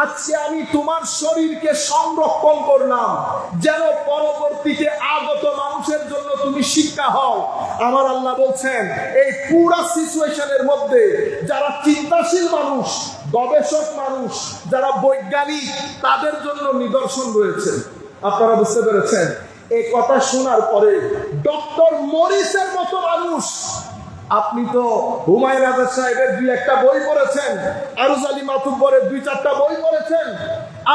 আজকে আমি তোমার শরীরকে সংরক্ষণ করলাম যেন পরবর্তীতে আগত মানুষের জন্য তুমি শিক্ষা হও। আমার আল্লাহ বলছেন, এই পুরা সিচুয়েশনের মধ্যে যারা চিন্তাশীল মানুষ, গবেষক মানুষ, যারা বৈজ্ঞানিক, তাদের জন্য নিদর্শন রয়েছে। আপনারা বুঝতে পেরেছেন? এই কথা শোনার পরে ডক্টর মরিসের মতো মানুষ, আপনি তো হুমায়ুন আজাদ সাহেবের 2-1টা বই পড়েছেন, আরুজ আলী মাতুব্বরের 2-4টা বই পড়েছেন,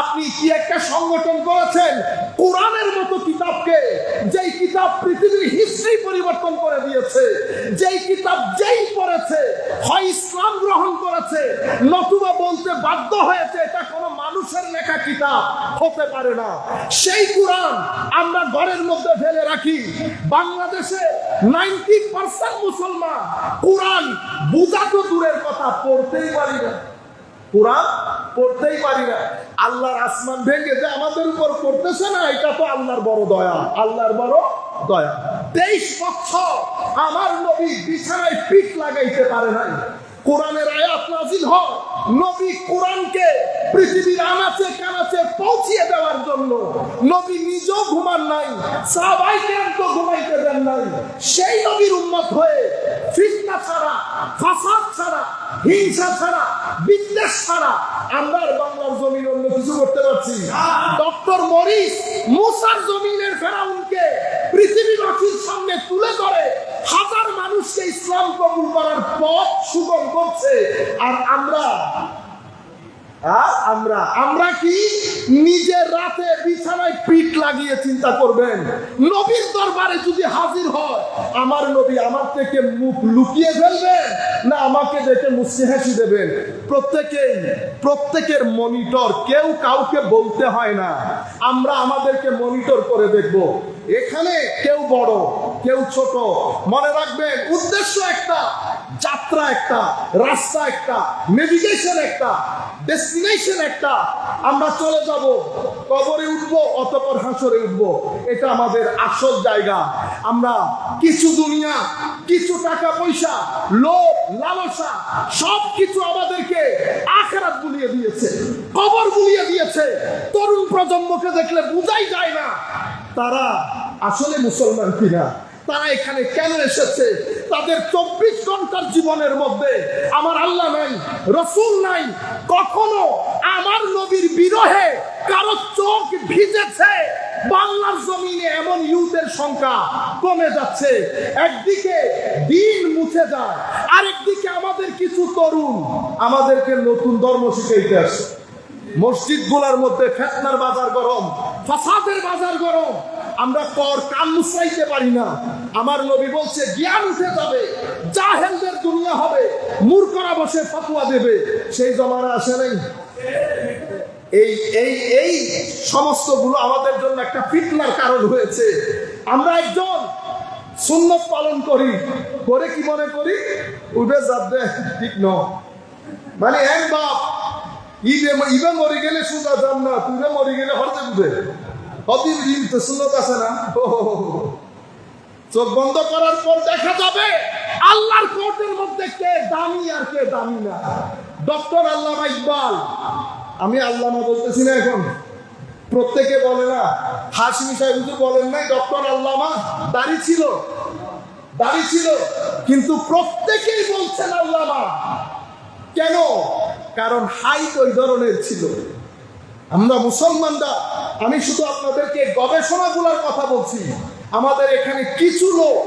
আপনি কি একটা সংগঠন করেছেন কোরআনের মতো কিতাবকে, যেই কিতাব পৃথিবীর হিস্ট্রি পরিবর্তন করে দিয়েছে, যেই কিতাব যেই পড়েছে হয় ইসলাম গ্রহণ করেছে নতুবা বলতে বাধ্য হয়েছে এটা কোনো মানুষের লেখা কিতাব হতে পারে না। সেই কোরআন আমরা ঘরের মধ্যে ফেলে রাখি। বাংলাদেশে 90% মুসলমান কোরআন বুঝা তো দূরের কথা, পড়তেই পারি না। কোরআন পড়তেই পারি না। আল্লাহর আসমান ভেঙে যে আমাদের উপর পড়তেছে না, এটা তো আল্লাহর বড় দয়া, আল্লাহর বড় দয়া। 23 বছর আমার নবী বিছানায় পিঠ লাগাইতে পারে নাই। কোরআনের আয়াত নাজিল হয়, নবী কোরআনকে পৃথিবীর আনাচে কানাচে পৌঁছিয়ে দেওয়ার জন্য নবী নিজেও ঘুমান নাই, সাহাবায়ে কেরামকে ঘুমাইতে দেন নাই। সেই নবীর উম্মত হয়ে ফিতনা ছাড়া, ফাসাদ ছাড়া, হিংসা ছাড়া, বিদ্বেষ ছাড়া আমরা বাংলার জমিন অন্য কিছু করতে পারছি। ডক্টর মরিস মুসার জমিনের ফেরাউনকে পৃথিবীবাসীর সামনে তুলে ধরে হাজার মানুষকে ইসলাম কবুল করার পথ সুগম করছে। আর আমরা কি নিজের রাতে বিছানায় পিঠ লাগিয়ে চিন্তা করবেন? নবীর দরবারে যদি হাজির হয় আমার নবী আমার থেকে মুখ লুকিয়ে ফেলবেন না আমাকে দেখে মুচকি হাসি দেবেন? প্রত্যেকের মনিটর, কেউ কাউকে বলতে হয় না, আমরা আমাদেরকে মনিটর করে দেখব। এখানে কেউ বড় কেউ ছোট, মনে রাখবেন উদ্দেশ্য একটা, যাত্রা একটা, রাস্তা একটা, নেভিগেশন একটা, ডেস্টিনেশন একটা। আমরা চলে যাব, কবরে উঠবো, অতঃপর হাসরে উঠবো। এটা আমাদের আসল জায়গা। আমরা কিছু দুনিয়া, কিছু টাকা পয়সা, লোভ, লালসা সবকিছু আমাদেরকে আখিরাত ভুলিয়ে দিয়েছে, কবর ভুলিয়ে দিয়েছে। তরুণ প্রজন্মকে দেখলে বোঝাই যায় না তারা আসলে মুসলমান কিনা, তারা এখানে কেন এসেছে। তাদের 24 ঘন্টার জীবনের মধ্যে আমার আল্লাহ নাই, রাসূল নাই। কখনো আমার নবীর বিরহে কারো চোখ ভিজেছে? বাংলার জমিনে এমন ইউথের সংখ্যা কমে যাচ্ছে। একদিকে দিন মুছে যায়, আরেকদিকে আমাদের কিছু তরুণ আমাদেরকে নতুন ধর্ম শিখাইতে আসে। মসজিদগুলোর মধ্যে ফিতনার বাজার গরম, ফাসাদের বাজার গরম। আমরা কান মুছাইতে পারি না। আমার নবী বলছে জ্ঞান উঠে যাবে, জাহেলদের দুনিয়া হবে, মূর্খরা বসে ফতোয়া দেবে। সেই জমানা আসে নাই? এই সমস্ত গুলো আমাদের জন্য একটা ফিতনার কারণ হয়েছে। আমরা একজন সুন্নত পালন করি, করে কি মনে করি উঠে যাবে, ঠিক নয়। মানে এক বাপ ইবে মরে গেলে সুন্দর যান না, তুই মরে গেলে হরতে বুঝে সুন্নত আছে না। চোখ বন্ধ করার পর দেখা যাবে আল্লাহর কোর্টের মধ্যে কে দামি আর কে দামি না। ডক্টর আল্লামা ইকবাল, আমি আল্লামা বলতেছি না এখন, প্রত্যেকে বলে না, হাশমি সাহেব বলেন নাই ডক্টর আল্লামা দাড়ি ছিল, কিন্তু প্রত্যেকেই বলছেন আল্লামা। কেন? কারণ হাইট ওই ধরনের ছিল। আমরা মুসলমানরা, আমি শুধু আপনাদেরকে গবেষণাগুলোর কথা বলছি। আমাদের এখানে কিছু লোক,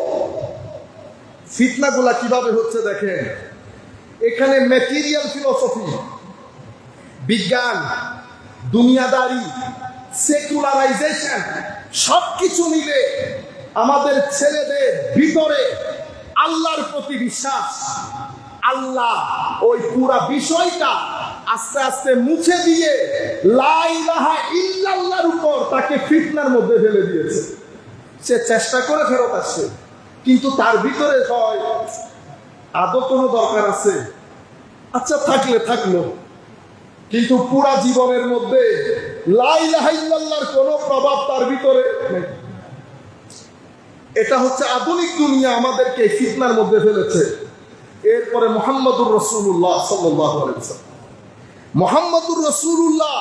ফিতনাগুলা কিভাবে হচ্ছে দেখেন। এখানে ম্যাটেরিয়াল ফিলোসফি, বিজ্ঞান, দুনিয়াদারি, সেকুলারাইজেশন সবকিছু মিলে আমাদের ছেলেদের ভিতরে আল্লাহর প্রতি বিশ্বাস, আল্লাহ ওই পুরা বিষয়টা আস্তে আস্তে মুছে দিয়ে লা ইলাহা ইল্লাল্লাহর উপর তাকে ফিতনার মধ্যে ফেলে দিয়েছে। সে চেষ্টা করে ফেরত আসছে, কিন্তু তার ভিতরে হয় আদৌ কোনো দরকার আছে? আচ্ছা থাকলো, কিন্তু পুরা জীবনের মধ্যে লা ইলাহা ইল্লাল্লাহর কোনো প্রভাব তার ভিতরে নেই। এটা হচ্ছে আধুনিক দুনিয়া আমাদেরকে ফিতনার মধ্যে ফেলেছে। এরপরে মুহাম্মদুর রাসূলুল্লাহ সাল্লাল্লাহু আলাইহি ওয়াসাল্লাম, মুহাম্মদুর রাসূলুল্লাহ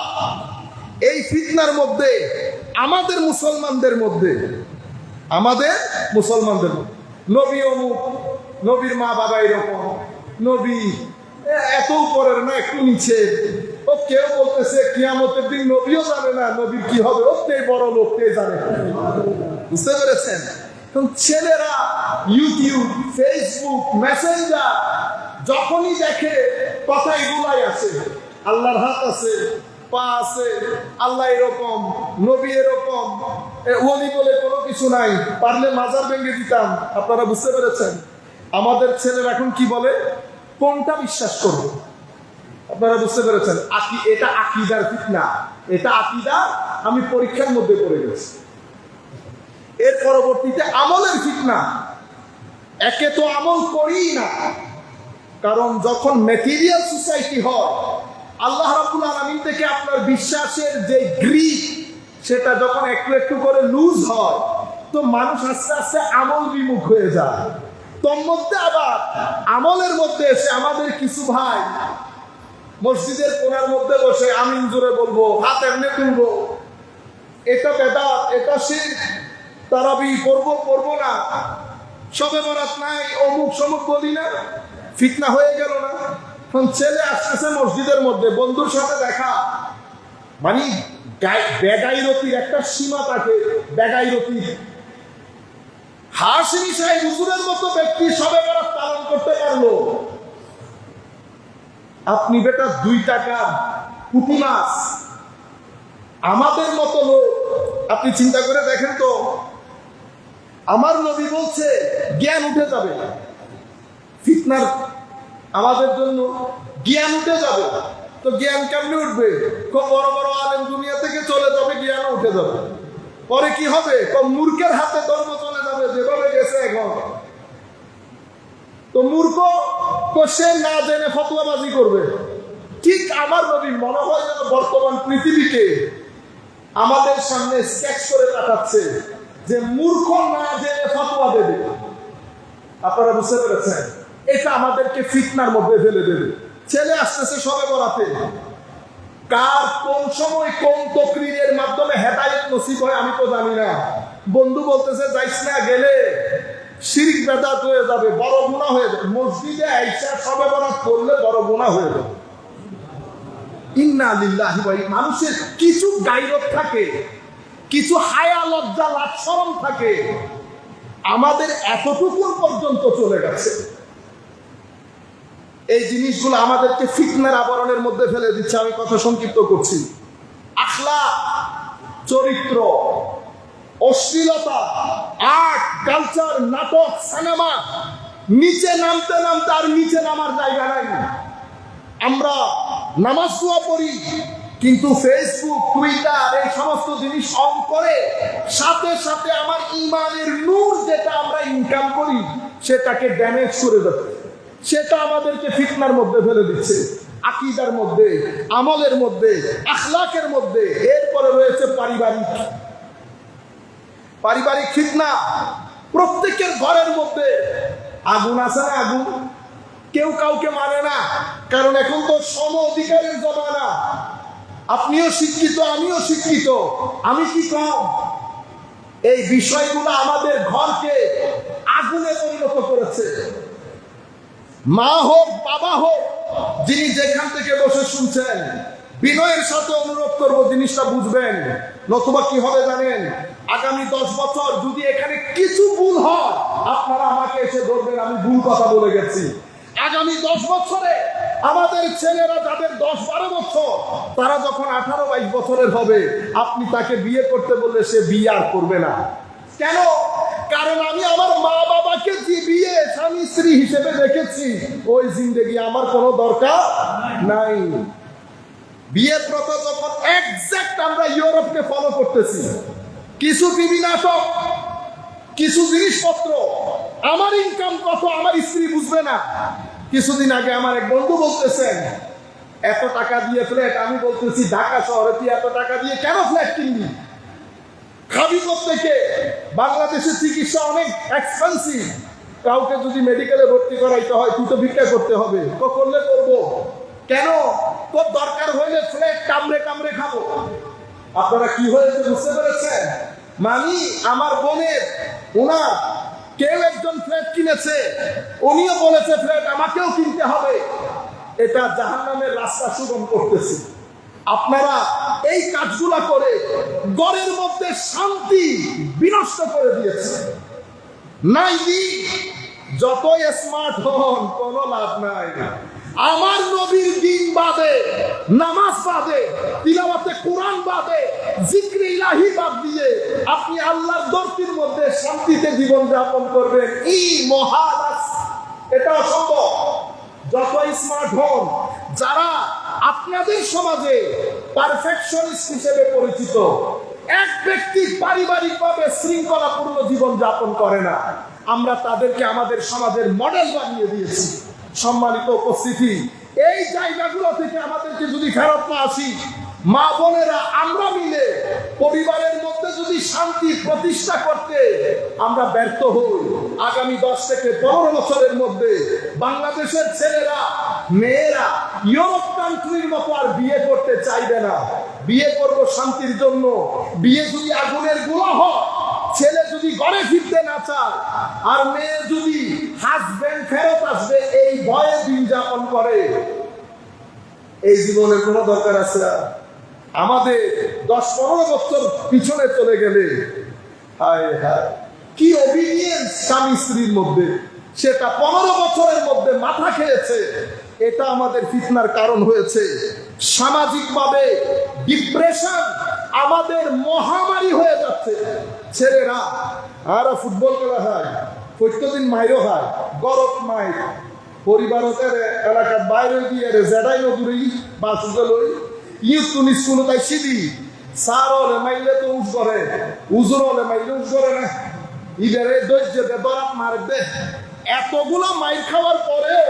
এই ফিতনার মধ্যে আমাদের মুসলমানদের মধ্যে নবী অমুক, নবীর মা বাবা এরকম, নবী এত উপরের না একটু নিচে, ও কেউ বলতেছে কিয়ামতের দিন নবীও জানে না নবীর কি হবে, ওতেই বড় লোক কে জানে। বুঝতে পেরেছেন? ছেলেরা ইউটিউব, ফেসবুক, মেসেঞ্জার যখনই দেখে কথা এগুলাই আছে, আল্লাহর হাত আছে, পা আছে, আল্লাহ এরকম, নবী এরকম, ওলি বলে কোনো কিছু নাই, পারলে মাজার ভেঙে দিতাম। আপনারা বুঝতে পেরেছেন? আমাদের ছেলেরা এখন কি বলে, কোনটা বিশ্বাস করবে? আপনারা বুঝতে পেরেছেন? এটা আকীদার ফিতনা, এটা আকীদা। আমি পরীক্ষার মধ্যে পড়ে গেছি। এর পরবর্তীতে আমলের ফিতনা। একে তো আমল করি না, কারণ যখন ম্যাটেরিয়াল সোসাইটি হয়, আল্লাহ রাব্বুল আলামিন থেকে আপনার বিশ্বাসের যে গ্রিপ, সেটা যখন একটু একটু করে লুজ হয়, তো মানুষ আস্তে আস্তে আমল বিমুখ হয়ে যায়। তোর মধ্যে আবার আমলের মধ্যে এসে আমাদের কিছু ভাই মসজিদের কোণার মধ্যে বসে আমিন জোরে বলবো, হাত এমনি তুলবো, এটা বেদাত, এটা শিরক, তারাবি পড়বো না, শবে বরাত নাই, অমুক সমুক বলি না। ফিতনা হয়ে গেল না? ছেলে আসতেছে মসজিদের মধ্যে, বন্ধুর সাথে দেখা, মানে বেগাইরতির একটা সীমা থাকে। বেগাইরতি, হাশমি সাহেব হুজুরের মতো ব্যক্তি শবে বরাত পালন করতে পারলো, আপনি বেটা 2 টাকা পুঁটি মাছ, আমাদের মতো লোক। আপনি চিন্তা করে দেখেন তো, আমার নবী বলছে জ্ঞান উঠে যাবে, ফিতনার আমাদের জন্য জ্ঞান উঠে যাবে। তো জ্ঞান কেমনে উঠবে? খুব বড় বড় আলেম দুনিয়া থেকে চলে যাবে, জ্ঞান উঠে যাবে। পরে কি হবে? মূর্খের হাতে ধর্ম চলে যাবে, যেভাবে গেছে এখন। তো মূর্খ সে না জেনে ফতোয়াবাজি করবে। ঠিক আমার নবী মনে হয় যেন বর্তমান পৃথিবীকে আমাদের সামনে স্কেচ করে কাটাচ্ছে, যে মূর্খ না জেনে ফতোয়া দেবে। আপনারা বুঝতে পেরেছেন? এটা আমাদেরকে ফিতনার মধ্যে ফেলে দেবে। ছেলে আসতেছে শবে বরাতে, কার কোন সময় কোন তাকরীরের মাধ্যমে হেদায়েত নসিব হয় আমি তো জানি না। বন্ধু বলতেছে যাইস না, গেলে শিরক বেদাত হয়ে যাবে, বড় গুনাহ হয়ে যাবে। মসজিদে আইসা শবে বরাত করলে বড় গুনাহ হয়ে যাবে। ইন্না লিল্লাহি ওয়া ইন্না। মানুষের কিছু গায়রত থাকে, কিছু হায়া, লজ্জা, লাজ, শরম থাকে, আমাদের এতটুকু পর্যন্ত চলে গেছে। এই জিনিসগুলো আমাদেরকে ফিতনার আবরণের মধ্যে ফেলে দিচ্ছে। আমি কথা সংক্ষিপ্ত করছি। আখলাক, চরিত্র, অশ্লীলতা, আর্ট, কালচার, নাটক, সিনেমা, নিচে নামতে নামতে আর নিচে নামার জায়গা নাই। আমরা নামাজ দোয়া পড়ি, কিন্তু ফেসবুক, টুইটার এই সমস্ত জিনিস অন করে সাথে সাথে আমার ঈমানের নূর যেটা আমরা ইনকাম করি সেটাকে ড্যামেজ করে যাচ্ছে। সেটা আমাদেরকে ফিতনার মধ্যে ফেলে দিচ্ছে, আকীদার মধ্যে, আমলের মধ্যে, আখলাকের মধ্যে। এরপরে রয়েছে পারিবারিক ফিতনা। প্রত্যেকের ঘরের মধ্যে আগুন আছে না? আগুন কেউ কাউকে মানে না, কারণ এখন তো সম অধিকারের জমানা। আপনিও শিক্ষিত, আমিও শিক্ষিত, আমি কি কম? এই বিষয়গুলো আমাদের ঘরকে আগুনে পরিণত করেছে। মা হোক, বাবা হোক, যিনি যেখান থেকে বসে শুনছেন, বিনয়ের সাথে অনুরোধ করবো জিনিসটা বুঝবেন। নতুবা কি হবে জানেন? আগামী 10 বছর যদি এখানে কিছু ভুল হয়, আপনারা আমাকে এসে বলবেন আমি ভুল কথা বলে গেছি। আগামী 10 বছরে আমাদের ছেলেরা যাদের 10-12 বছর, তারা যখন 18-22 বছরের হবে, আপনি তাকে বিয়ে করতে বললে সে বিয়ে আর করবে না। কেন? কারণ আমি আমার মা বাবাকে যে বিয়ে স্বামী স্ত্রী হিসেবে দেখেছি, ওই জিন্দেগি আমার কোনো দরকার নাই। বিয়ে প্রথা যখন এক্সাক্ট আমরা ইউরোপকে ফলো করতেছি, কিছু টিভি নাটক, কিছু জিনিসপত্র, আমার ইনকাম কত আমার স্ত্রী বুঝবে না। কিছুদিন আগে আমার এক বন্ধু বলতেছেন এত টাকা দিয়ে ফ্ল্যাট, আমি বলতেছি ঢাকা শহরে তুই এত টাকা দিয়ে কেন ফ্ল্যাট কিনবি? খাবি থেকে? বাংলাদেশের চিকিৎসা অনেক এক্সপেন্সিভ, কাউকে যদি মেডিকেলে ভর্তি করাইতে হয় তুই তো ভিক্ষা করতে হবে, তো করলে করবো কেন? তোর দরকার হইলে ফ্ল্যাট কামড়ে কামড়ে খাবো। আপনারা কি হয়েছে বুঝতে পেরেছেন? মানে আমার বোনের ওনার কেউ একজন ফ্ল্যাট কিনেছে, উনিও বলেছে ফ্ল্যাট আমাকেও কিনতে হবে। এটা জাহান্নামের রাস্তা সুগম করতেছে। আপনারা এই কাজগুলা করে ঘরের মধ্যে শান্তি বিনষ্ট করে দিয়েছে। নাই যতই স্মার্ট হন কোনো লাভ নাই। আমার নবীর দিন বাদে, নামাজ বাদে, তিলাওয়াতে কোরআন বাদে, জিক্রে ইলাহি বাদ দিয়ে আপনি আল্লাহর দরবারের মধ্যে শান্তিতে জীবন যাপন করবেন, এই মহালাস, এটা অসম্ভব। যতই স্মার্ট হন, যারা আপনাদের সমাজে পারফেকশনিস্ট হিসেবে পরিচিত, এক ব্যক্তি পারিবারিকভাবে শৃঙ্খলাপূর্ণ জীবন যাপন করে না, আমরা তাদেরকে আমাদের সমাজের মডেল বানিয়ে দিয়েছি। সম্মানিত উপস্থিতি, এই জায়গাগুলো থেকে আমাদেরকে যদি ফেরত না আসি, মা বোনেরা আমরা মিলে পরিবারের মধ্যে যদি শান্তি প্রতিষ্ঠা করতে আমরা ব্যর্থ হই, আগামী 10 থেকে 15 বছরের মধ্যে বাংলাদেশের ছেলেরা মেয়েরা ইউরোপ কান্ট্রির মতো আর বিয়ে করতে চাইবে না। বিয়ে করব শান্তির জন্য। বিয়ে যদি আগুনের গোলা হয়, ছেলে যদি ঘরে ফিরতে না চায়, আর মেয়ে যদি হাজবেন্ড ফেরত আসবে এই ভয়ে দিন যাপন করে, এই জীবনের কোনো দরকার আছে? আমাদের 10-15 বছর পিছনে চলে গেলে হায় হায় কি অবিডিয়েন্স স্বামী স্ত্রীর মধ্যে, সেটা 15 বছরের মধ্যে মাথা খেয়েছে। এটা আমাদের ফিতনার কারণ হয়েছে। সামাজিকভাবে ডিপ্রেশন আমাদের মহামারী হয়ে যাচ্ছে। ছেলেরা আর ফুটবল খেলা হয়, প্রত্যেকদিন মাইরও হয়, গরত মাইর পরিবারের এলাকার বাইরে দিয়ে জেডাই নদুরি বা সুজলই ইউতুনি স্কুল তাই সিদি সার হলে মাইলে তো উজ করে, উজুর হলে মাইলে উজ করে না, ইদারে দৈর্যতে দরাত মারে দে। এতগুলো মাইর খাওয়ার পরেও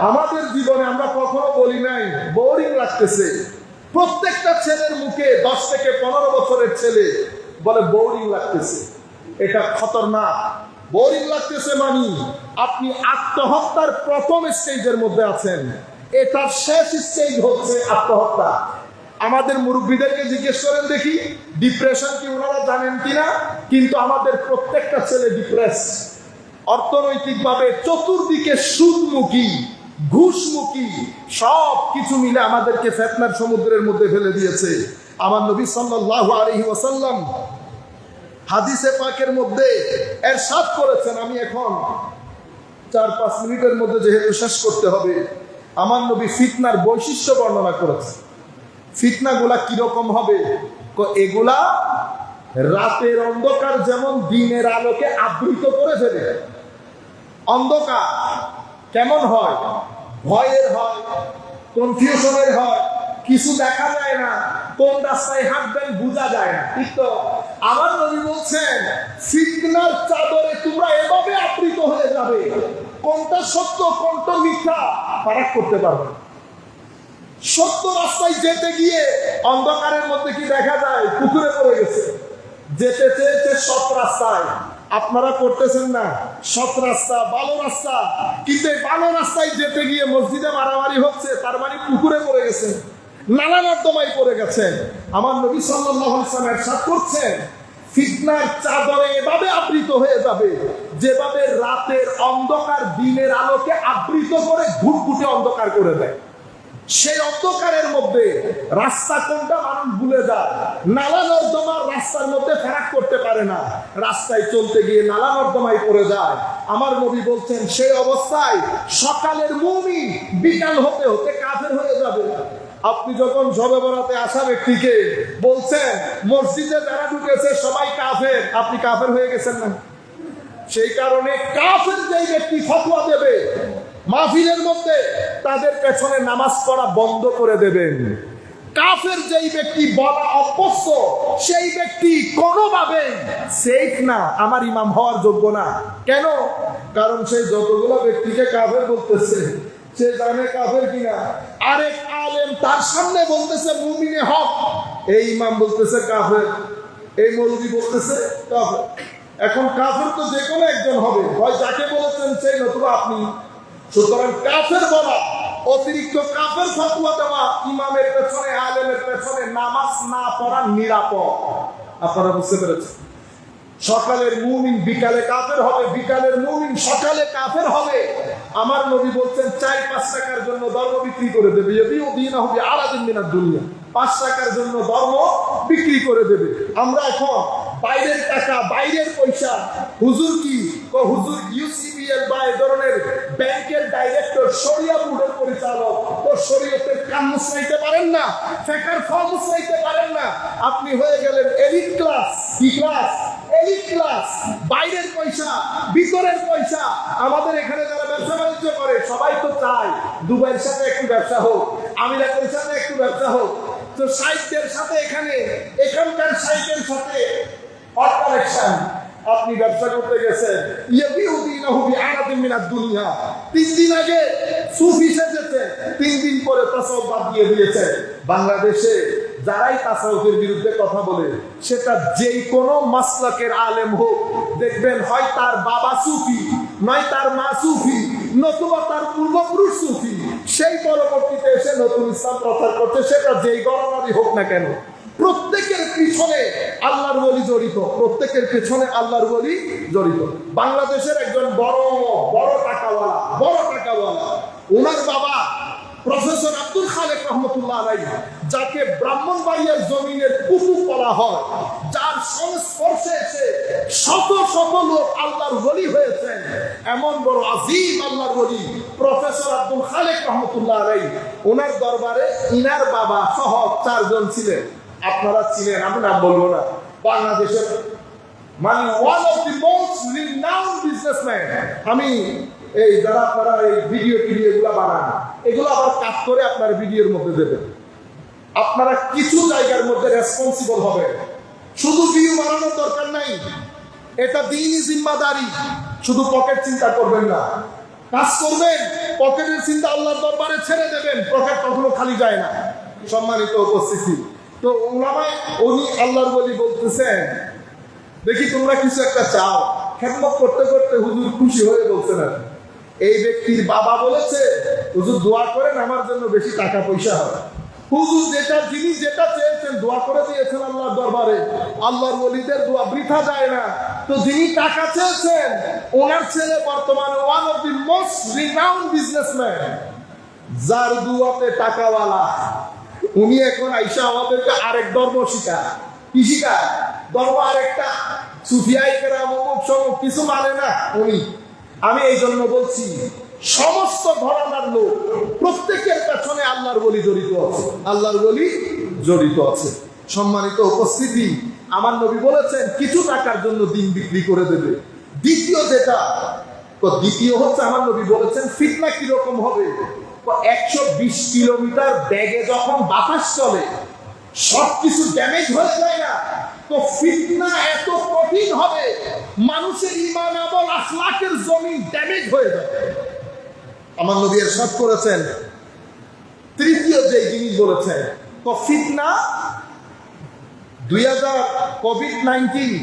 আমাদের জীবনে আমরা কখনো বলি নাই বোরিং লাগতেছে। প্রত্যেকটা ছেলের মুখে 10 থেকে 15 বছরের ছেলে বলে বোরিং লাগতেছে। এটা খতরনাক। বোরিং লাগতেছে মানে আপনি আত্মহত্যার প্রথম স্টেজের মধ্যে আছেন, এটার শেষ স্টেজ হচ্ছে আত্মহত্যা। আমাদের মুরব্বীদেরকে জিজ্ঞেস করেন দেখি ডিপ্রেশন কি ওনারা জানেন কিনা, কিন্তু আমাদের প্রত্যেকটা ছেলে ডিপ্রেস। অর্থনৈতিকভাবে চতুর্দিকে সুদমুখী, ঘুষমুখী সব কিছু মিলে আমাদেরকে ফিতনার সমুদ্রের মধ্যে ফেলে দিয়েছে। আমার নবী সাল্লাল্লাহু আলাইহি ওয়াসাল্লাম হাদিসে পাকের মধ্যে ইরশাদ করেছেন, আমি এখন 4-5 মিনিটের মধ্যে যেহেতু শেষ করতে হবে, আমার নবী ফিতনার বৈশিষ্ট্য বর্ণনা করেছেন। ফিতনাগুলা কিরকম হবে? এগুলা রাতের অন্ধকার যেমন দিনের আলোকে আবৃত করে ফেলে। অন্ধকার কেমন হয়? ভয়ের হয়, কনফিউশনের হয়, কিছু দেখা যায় না, কোন রাস্তায় হাঁটবেন বোঝা যায় না। ঠিক তো? আমার নবী বলছেন ফিতনার চাদরে তোমরা এভাবে আবৃত হয়ে যাবে, কোনটা সত্য কোনটা মিথ্যা ফারাক করতে পারবে না। সত্য রাস্তায় যেতে গিয়ে অন্ধকারের মধ্যে কি দেখা যায়? পুকুরে পড়ে গেছে। যেতে চেয়েছে সৎ রাস্তায়, আপনারা করতেছেন না সৎ রাস্তা, ভালো রাস্তা, কিন্তু ভালো রাস্তায় যেতে গিয়ে মসজিদে মারামারি হচ্ছে, তার মানে পুকুরে পড়ে গেছে। নানা নর্দমায় পড়ে গেছেন। আমার নবী সাল্লাল্লাহু আলাইহি ওয়াসাল্লাম ইরশাদ করছেন, ফিতনার চাদরে এভাবে আবৃত হয়ে যাবে যেভাবে রাতের অন্ধকার দিনের আলোকে আবৃত করে ঘুটঘুটে অন্ধকার করে দেয়। সেই অন্ধকারের মধ্যে রাস্তা কোনটা মানুষ ভুলে যায়, নালা নর্দমার রাস্তার মধ্যে ফারাক করতে পারে না, রাস্তায় চলতে গিয়ে নালা নর্দমায় পড়ে যায়। আমার নবী বলছেন সেই অবস্থায় সকালের মুমিন বিকাল হতে হতে কাফের হয়ে যাবে। আপনি যখন শবে বরাতে আসা ব্যক্তিকে বলছেন মসজিদে যারা ঢুকেছে সবাই কাফের, আপনি কাফের হয়ে গেছেন না? সেই কারণে কাফের যেই ব্যক্তি ফতোয়া দেবে মাহফিলের মধ্যে, তাদের পেছনে নামাজ পড়া বন্ধ করে দেবেন। কাফের যেই ব্যক্তি বলা অভ্যস্ত, সেই ব্যক্তি কোনোভাবে সেফ না, আমার ইমাম হওয়ার যোগ্য না। কেন? কারণ সে যতগুলো ব্যক্তিকে কাফের বলতেছে, সে জানে কাফের কিনা। আরেক আলেম তার সামনে বলতেছে মুমিনে হক, এই ইমাম বলতেছে কাফের, এই মৌলভী বলতেছে কাফের। এখন কাফের তো যে কোনো একজন হবে, হয় যাকে বলেছেন সেই, নতুবা আপনি। সুতরাং কাফের বলা, অতিরিক্ত কাফের ফতোয়া দেওয়া, ইমামের পেছনে আলেমের পেছনে নামাজ না পড়া নিরাপদ। আপনারা বুঝতে পেরেছেন? সকালের মুমিন বিকালে কাফের হবে, বিকালের মুমিন সকালে কাফের হবে। আমার নবী বলছেন 4-5 টাকার জন্য ধর্ম বিক্রি করে দেবে, আলাদিন মিনাদ দুনিয়া, 5 টাকার জন্য ধর্ম বিক্রি করে দেবে। আমরা এখন বাইরের টাকা, বাইরের পয়সা, হুজুর কি হুজুর ইউসিবিএল বা এই ধরনের ব্যাংকের ডাইরেক্টর, শরিয়া বোর্ডের পরিচালক, তো শরীয়তের কান মুছাইতে পারেন না, ফেকার ফল মুছাইতে পারেন না, আপনি হয়ে গেলেন এলিট ক্লাস। কি ক্লাস? Elite class. বাইরের পয়সা, ভিতরের পয়সা। আমাদের এখানে যারা ব্যবসা বাণিজ্য করে সবাই তো চায় দুবাইয়ের সাথে একটু ব্যবসা হোক, আমিরাতের সাথে একটু ব্যবসা হোক। তো সাইটের সাথে এখানকার সাইটের সাথে অপারেশন, আপনি ব্যবসা করতে গেছেন, 3 দিন আগে সুফি সেজেছে, 3 দিন পরে তাসাউফ বাদ দিয়ে দিয়েছে। বাংলাদেশে যারাই তাসাউফের বিরুদ্ধে কথা বলে, সেটা যেই কোনো মাসলাকের আলেম হোক, দেখবেন হয় তার বাবা সুফি, নয় তার মা সুফি, নতুবা তার পূর্বপুরুষ সুফি, সেই পরবর্তীতে এসে নতুন ইসলাম প্রচার করছে, সেটা যেই গণনারই হোক না কেন। প্রত্যেকের পিছনে আল্লাহর ওলি জড়িত, প্রত্যেকের পিছনে আল্লাহর ওলি জড়িত। বাংলাদেশের একজন বড় টাকাওয়ালা, ওনার বাবা প্রফেসর আব্দুল খালেক রহমতুল্লাহ আলাইহি, যাকে ব্রাহ্মণবাড়িয়ার জমিনের কুতুব বলা হয়, যার সংস্পর্শে এসে শত শত লোক আল্লাহর ওলি হয়েছেন, এমন বড় আজিম আল্লাহর ওলি প্রফেসর আব্দুল খালেক রহমতুল্লাহ আলাইহি, ওনার দরবারে ইনার বাবা সহ 4 জন ছিলেন। আপনারা ছিলেন, আমি নাম বলবো না, বাংলাদেশের মানে one of the most renowned businessman. আমি এই যারা আপনারা এই ভিডিও এগুলা বানান, এগুলো আবার কাজ করে আপনার ভিডিওর মধ্যে দেবেন। আপনারা কিছু জায়গার মধ্যে রেসপন্সিবল হবেন। শুধু ভিউ বানানোর দরকার নাই, এটা দ্বীনি জিম্মাদারি। শুধু পকেট চিন্তা করবেন না, কাজ করবেন, পকেটের চিন্তা আল্লাহর দরবারে ছেড়ে দেবেন। পকেট কখনো খালি যায় না। সম্মানিত উপস্থিতি, তো উনি আল্লাহর ওলি বলতেছেন, দেখি তোমরা কিছু একটা চাও। খেদমত করতে করতে হুজুর খুশি হয়ে বলছেন, এই ব্যক্তির বাবা বলেছে হুজুর দোয়া করেন আমার জন্য বেশি টাকা পয়সা হয়। হুজুর যিনি যেটা চেয়েছেন দোয়া করে দিয়েছেন আল্লাহর দরবারে। আল্লাহর ওলিদের দোয়া বৃথা যায় না। তো যিনি টাকা চেয়েছেন, ওনার ছেলে বর্তমানে one of the most renowned businessman, যার দুয়াতে টাকাওয়ালা। উনি এখন আইসা আমাদেরকে আরেক ধর্ম শিখায়। কি শিখায়? ধর্ম আরেকটা, সুফিয়াই কেরাম অমুক কিছু মানে না উনি। আমি এই জন্য বলছি, সমস্ত ঘরানার লোক প্রত্যেকের পেছনে আল্লাহর ওলি জড়িত আছে, আল্লাহর ওলি জড়িত আছে। সম্মানিত উপস্থিতি, আমার নবী বলেছেন কিছু টাকার জন্য দিন বিক্রি করে দেবে। দ্বিতীয় হচ্ছে আমার নবী বলেছেন ফিতনা কিরকম হবে। 120 কিলোমিটার বেগে যখন বাতাস চলে, সবকিছু ড্যামেজ হয়ে যায় না, তো ফিতনা এত কঠিন হবে, মানুষের ঈমান আমল আখলাকের জমিন ড্যামেজ হয়ে যাবে। আমার নবী ইরশাদ করেছেন, তৃতীয় যে জিনিস বলেছেন, তো ফিতনা 2019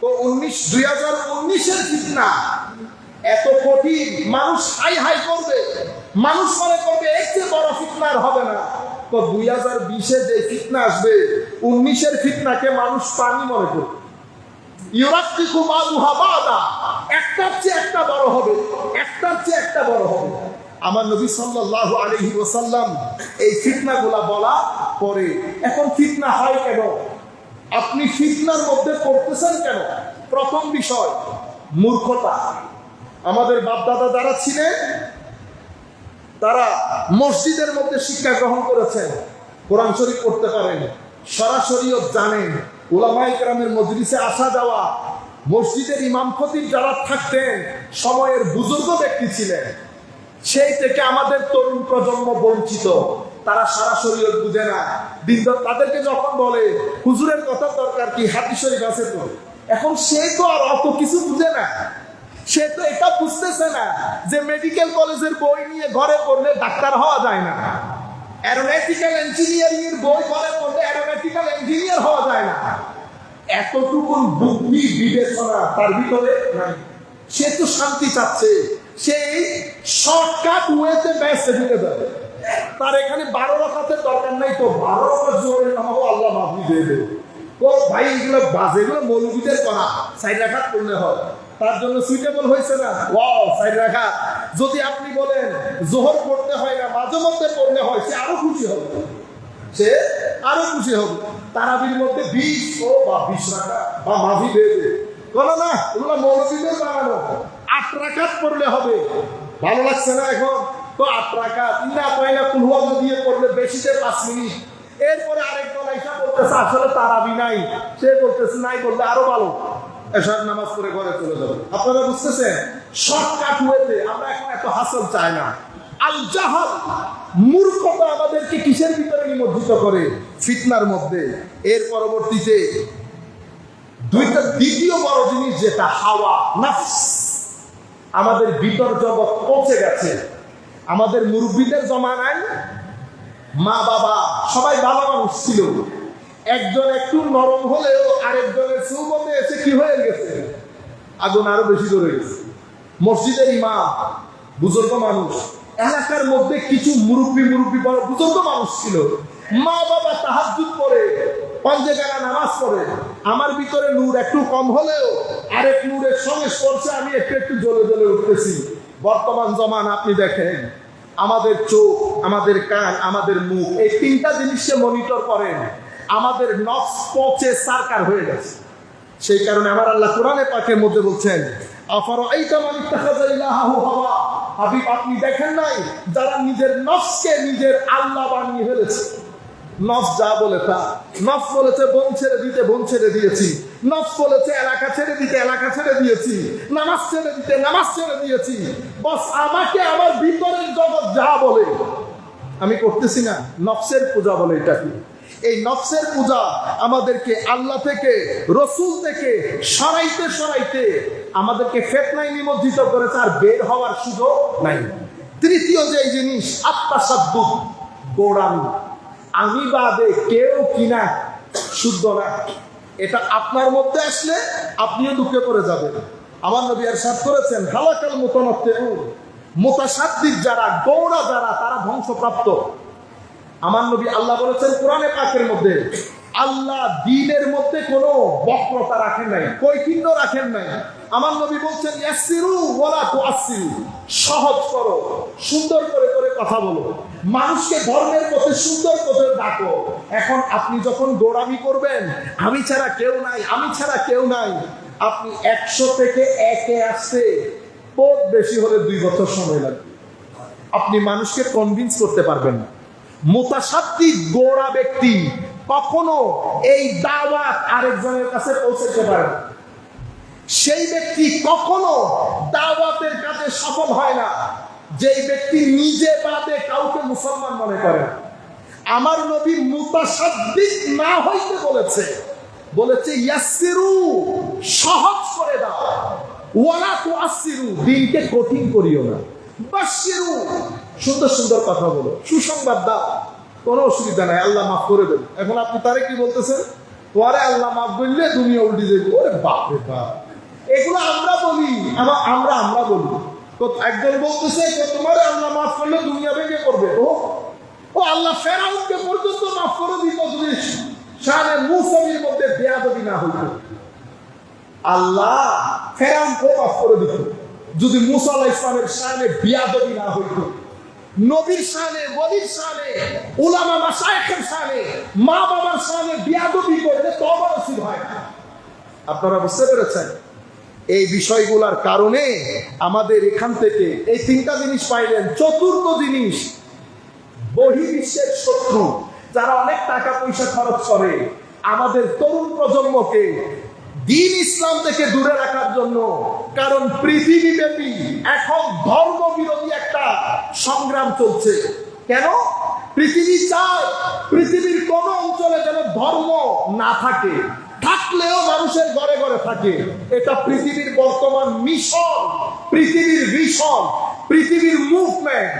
তো 2019-এর ফিতনা এত কঠিন, মানুষ হাই করবে, মানুষ মনে করবে এর চেয়ে বড় ফিতনা আর হবে না। তো 2020-এ যে ফিতনা আসবে, 19-এর ফিতনাকে মানুষ পানি মনে করবে। ইউরাক্কিকু বাদুহা বাদা, একটার চেয়ে একটা বড় হবে, একটার চেয়ে একটা বড় হবে। আমার নবী সাল্লাল্লাহু আলাইহি ওয়াসাল্লাম এই ফিতনাগুলা বলা পরে, এখন ফিতনা হয় কেন? আপনি ফিতনার মধ্যে পড়তেছেন কেন? প্রথম বিষয় মূর্খতা। আমাদের বাপদাদা যারা ছিলেন তারা মসজিদের মধ্যে শিক্ষা গ্রহণ করেছেন, কোরআন শরীফ পড়তে পারেন, সরাসরিও জানেন, উলামায়ে কেরামের মজলিসে আসা যাওয়া, মসজিদের ইমাম খতিব যারা থাকতেন সময়ের বুজুর্গ ব্যক্তি ছিলেন। সেই থেকে আমাদের তরুণ প্রজন্ম বঞ্চিত, তারা সরাসরি বুঝে না। তাদেরকে যখন বলে হুজুরের কথা দরকার কি, হাদিস শরীফ আছে তো, এখন সে তো আর অত কিছু বুঝে না। সে তো এটা বুঝতেছে না যে মেডিকেল কলেজের বই নিয়ে ঘরে পড়লে ডাক্তার হওয়া যায় না, অ্যারোনটিক্যাল ইঞ্জিনিয়ারিং এর বই ঘরে পড়লে অ্যারোনটিক্যাল ইঞ্জিনিয়ার হওয়া যায় না। এতটুকু বুদ্ধি বিবেচনা তার ভিতরে নাই। সে তো শান্তি চাচ্ছে, সেই শর্টকাট ওয়েতে ব্যস্ত ঢুকে যাবে। তার এখানে 12 রাকাতের দরকার নাই, তো 12 রাকাত জোরে নামাও আল্লাহ মাফি দিয়ে দেবে। ও ভাই, এগুলো বাজে, এগুলো মৌলবীদের করা, 4 রাকাত পড়লে হয়, তার জন্য সুইটেবল হয়েছে না। ওয়াও, 4 রাকাত। যদি আপনি বলেন জোহর পড়তে হয় না, মাঝে মধ্যে পড়লে হয়, সে আরো খুশি হবে, সে আরো খুশি হবে। তারাবির মধ্যে 20 বা 20 রাকাত বা মাফি দিয়ে দেবে। বলো না, এগুলো মৌলবীদের বানানো। 8 রাকাত পড়লে হবে। ভালো লাগছে না এখন? তো 8 রাকাত ইন্না কয়না কুলহুয়া দিয়ে পড়লে বেশিতে 5 মিনিট। এরপরে আরেক দল আইসা বলতেছে আসলে তারাবি নাই, সে বলতেছে নাই বললে আরো ভালো, এশার নামাজ পড়ে ঘরে চলে যাবে। আপনারা বুঝতেছেন? শর্টকাট ওয়েতে আমরা এখন এত হাসল চাই না। আল জাহাল, মূর্খতা আমাদেরকে কিসের ভিতরে নিমজ্জিত করে? ফিতনার মধ্যে। এর পরবর্তীতে দ্বিতীয় বড় জিনিস যেটা হাওয়া, নফস। আমাদের ভিতর জগৎ পৌঁছে গেছে। আমাদের মুরব্বীদের জমানায় মা বাবা সবাই ভালো মানুষ ছিল, একজন একটু নরম হলেও আরেকজনের সুবতে এসে কি হয়ে গেছে, আগুন আরো বেশি ধরে গেছে। মসজিদের ইমাম বুজুর্গ মানুষ, এলাকার মধ্যে কিছু মুরব্বী বড় বুজুর্গ মানুষ ছিল, মা বাবা তাহাজ্জুদ পড়ে, পঞ্জেগানা নামাজ পড়ে, আমার ভিতরে নূর একটু কম হলেও আরেক নূরের সঙ্গে স্পর্শে আমি একটু জ্বলে জ্বলে উঠতেছি। বর্তমান জমানা আপনি দেখেন, আমাদের চোখ, আমাদের কান, আমাদের মুখ, এই 3টা জিনিসকে মনিটর করেন, আমাদের নফস পচে সারকার হয়ে গেছে। সেই কারণে আমার আল্লাহ কোরআনে পাকের মধ্যে বলছেন, আফারাআইতা মান ইত্তাখাযা ইলাহাহু হাওয়া, হাবিব আপনি দেখেন নাই যারা নিজের নফসকে নিজের আল্লাহ বানিয়ে ফেলেছে। নফস যা বলে তা, নফস বলেছে বোন ছেড়ে দিতে, বোন ছেড়ে দিয়েছি। নফস বলেছে এলাকা ছেড়ে দিতে, এলাকা ছেড়ে দিয়েছি। নামাজ ছেড়ে দিতে, নামাজ ছেড়ে দিয়েছি। বস আমাকে আমার ভিতরের জগৎ যা বলে আমি করতেছি না। নফসের পূজা বলে এটা কি? এই নফসের পূজা আমাদেরকে আল্লাহ থেকে, রসুল থেকে সরাইতে আমাদেরকে ফিতনায় নিমজ্জিত করেছে, আর বের হওয়ার সুযোগ নাই। তৃতীয় যে জিনিস, আত্মাসাদ্দুক, গোড়ামি। আমি বাদে কেউ কিনা শুদ্ধ না, এটা আপনার মধ্যে আসলে আপনিও দুঃখে পড়ে যাবেন। আমার নবী ইরশাদ করেছেন, হালাকাল মুতানাত্তিউন, মুতাসাদ্দিক যারা, গৌড়া যারা, তারা ধ্বংসপ্রাপ্ত। আমার নবী আল্লাহ বলেছেন কোরআনে পাকের মধ্যে, আল্লাহ দ্বীনের মধ্যে কোনো বক্রতা রাখেন নাই, কৈফিন্য রাখেন নাই। আমার নবী বলছেন ইয়াসসিরু ওয়ালা তুআসসিরু, সহজ করো, সুন্দর করে কথা বলো, মানুষকে ধর্মের পথে, সুন্দর পথে ডাকো। এখন আপনি যখন গোড়ামি করবেন, আমি ছাড়া কেউ নাই, আমি ছাড়া কেউ নাই, আপনি 100 থেকে 1-এ আসতে পথ বেশি হলে 2 বছর সময় লাগবে। আপনি মানুষকে কনভিন্স করতে পারবেন না। মুতাসাদ্দিক গোড়া ব্যক্তি কখনো এই দাওয়াত আরেকজনের কাছে পৌঁছাতে পারে না। সেই ব্যক্তি কখনো দাওয়াতের কাজে সফল হয় না যেই ব্যক্তি নিজে বাদে কাউকে মুসলমান মনে করে। আমার নবী মুতাসাদ্দিক না হইতে বলেছে ইয়াসসিরু, সহজ করে দাও, ওয়ালা তুআসসিরু, দিনকে কঠিন করিও না, বাশশিরু, সুন্দর সুন্দর কথা বলো, সুসংবাদ দাও, কোনো অসুবিধা নাই, আল্লাহ মাফ করে দেবে। এখন আপনি তারে কি বলতেছেন? তোরে আল্লাহ মাফ করলে দুনিয়া উল্টে যাবে। ওরে বাপ রে বাপ, এগুলো আমরা বলি, আমরা বলি। তো একজন বলতেছে তোমার আল্লাহ মাফ করলে দুনিয়া ভেঙে করবে। ও ও আল্লাহ ফেরাউনকে পর্যন্ত মাফ করে দিত যদি শানে মুসাবির মধ্যে বেয়াদবি না হইত। আল্লাহ ফেরাউনকে মাফ করে দিত যদি মুসা আলাইহিস সালামের শানে বেয়াদবি না হইত। নবীর শানে, ওলির শানে, উলামা মাশায়েখের শানে, মা বাবার শানে বেয়াদবি করলে তওবা নসিব হয় না। আপনারা বুঝতে পেরেছেন? এই বিষয়গুলোর কারণে আমাদের এখান থেকে এই তিনটা জিনিস পাইলেন। চতুর্থ জিনিস, বহির্বিশ্বের শত্রু যারা অনেক টাকা পয়সা খরচ করে আমাদের তরুণ প্রজন্মকে দ্বীন ইসলাম থেকে দূরে রাখার জন্য। কারণ পৃথিবীব্যাপী এখন ধর্ম বিরোধী একটা সংগ্রাম চলছে। কেন? পৃথিবী চায় পৃথিবীর কোন অঞ্চলে যেন ধর্ম না থাকে, থাকলেও মানুষের ঘরে ঘরে থাকে। এটা পৃথিবীর বর্তমান মিশন, পৃথিবীর ভিশন, পৃথিবীর মুভমেন্ট।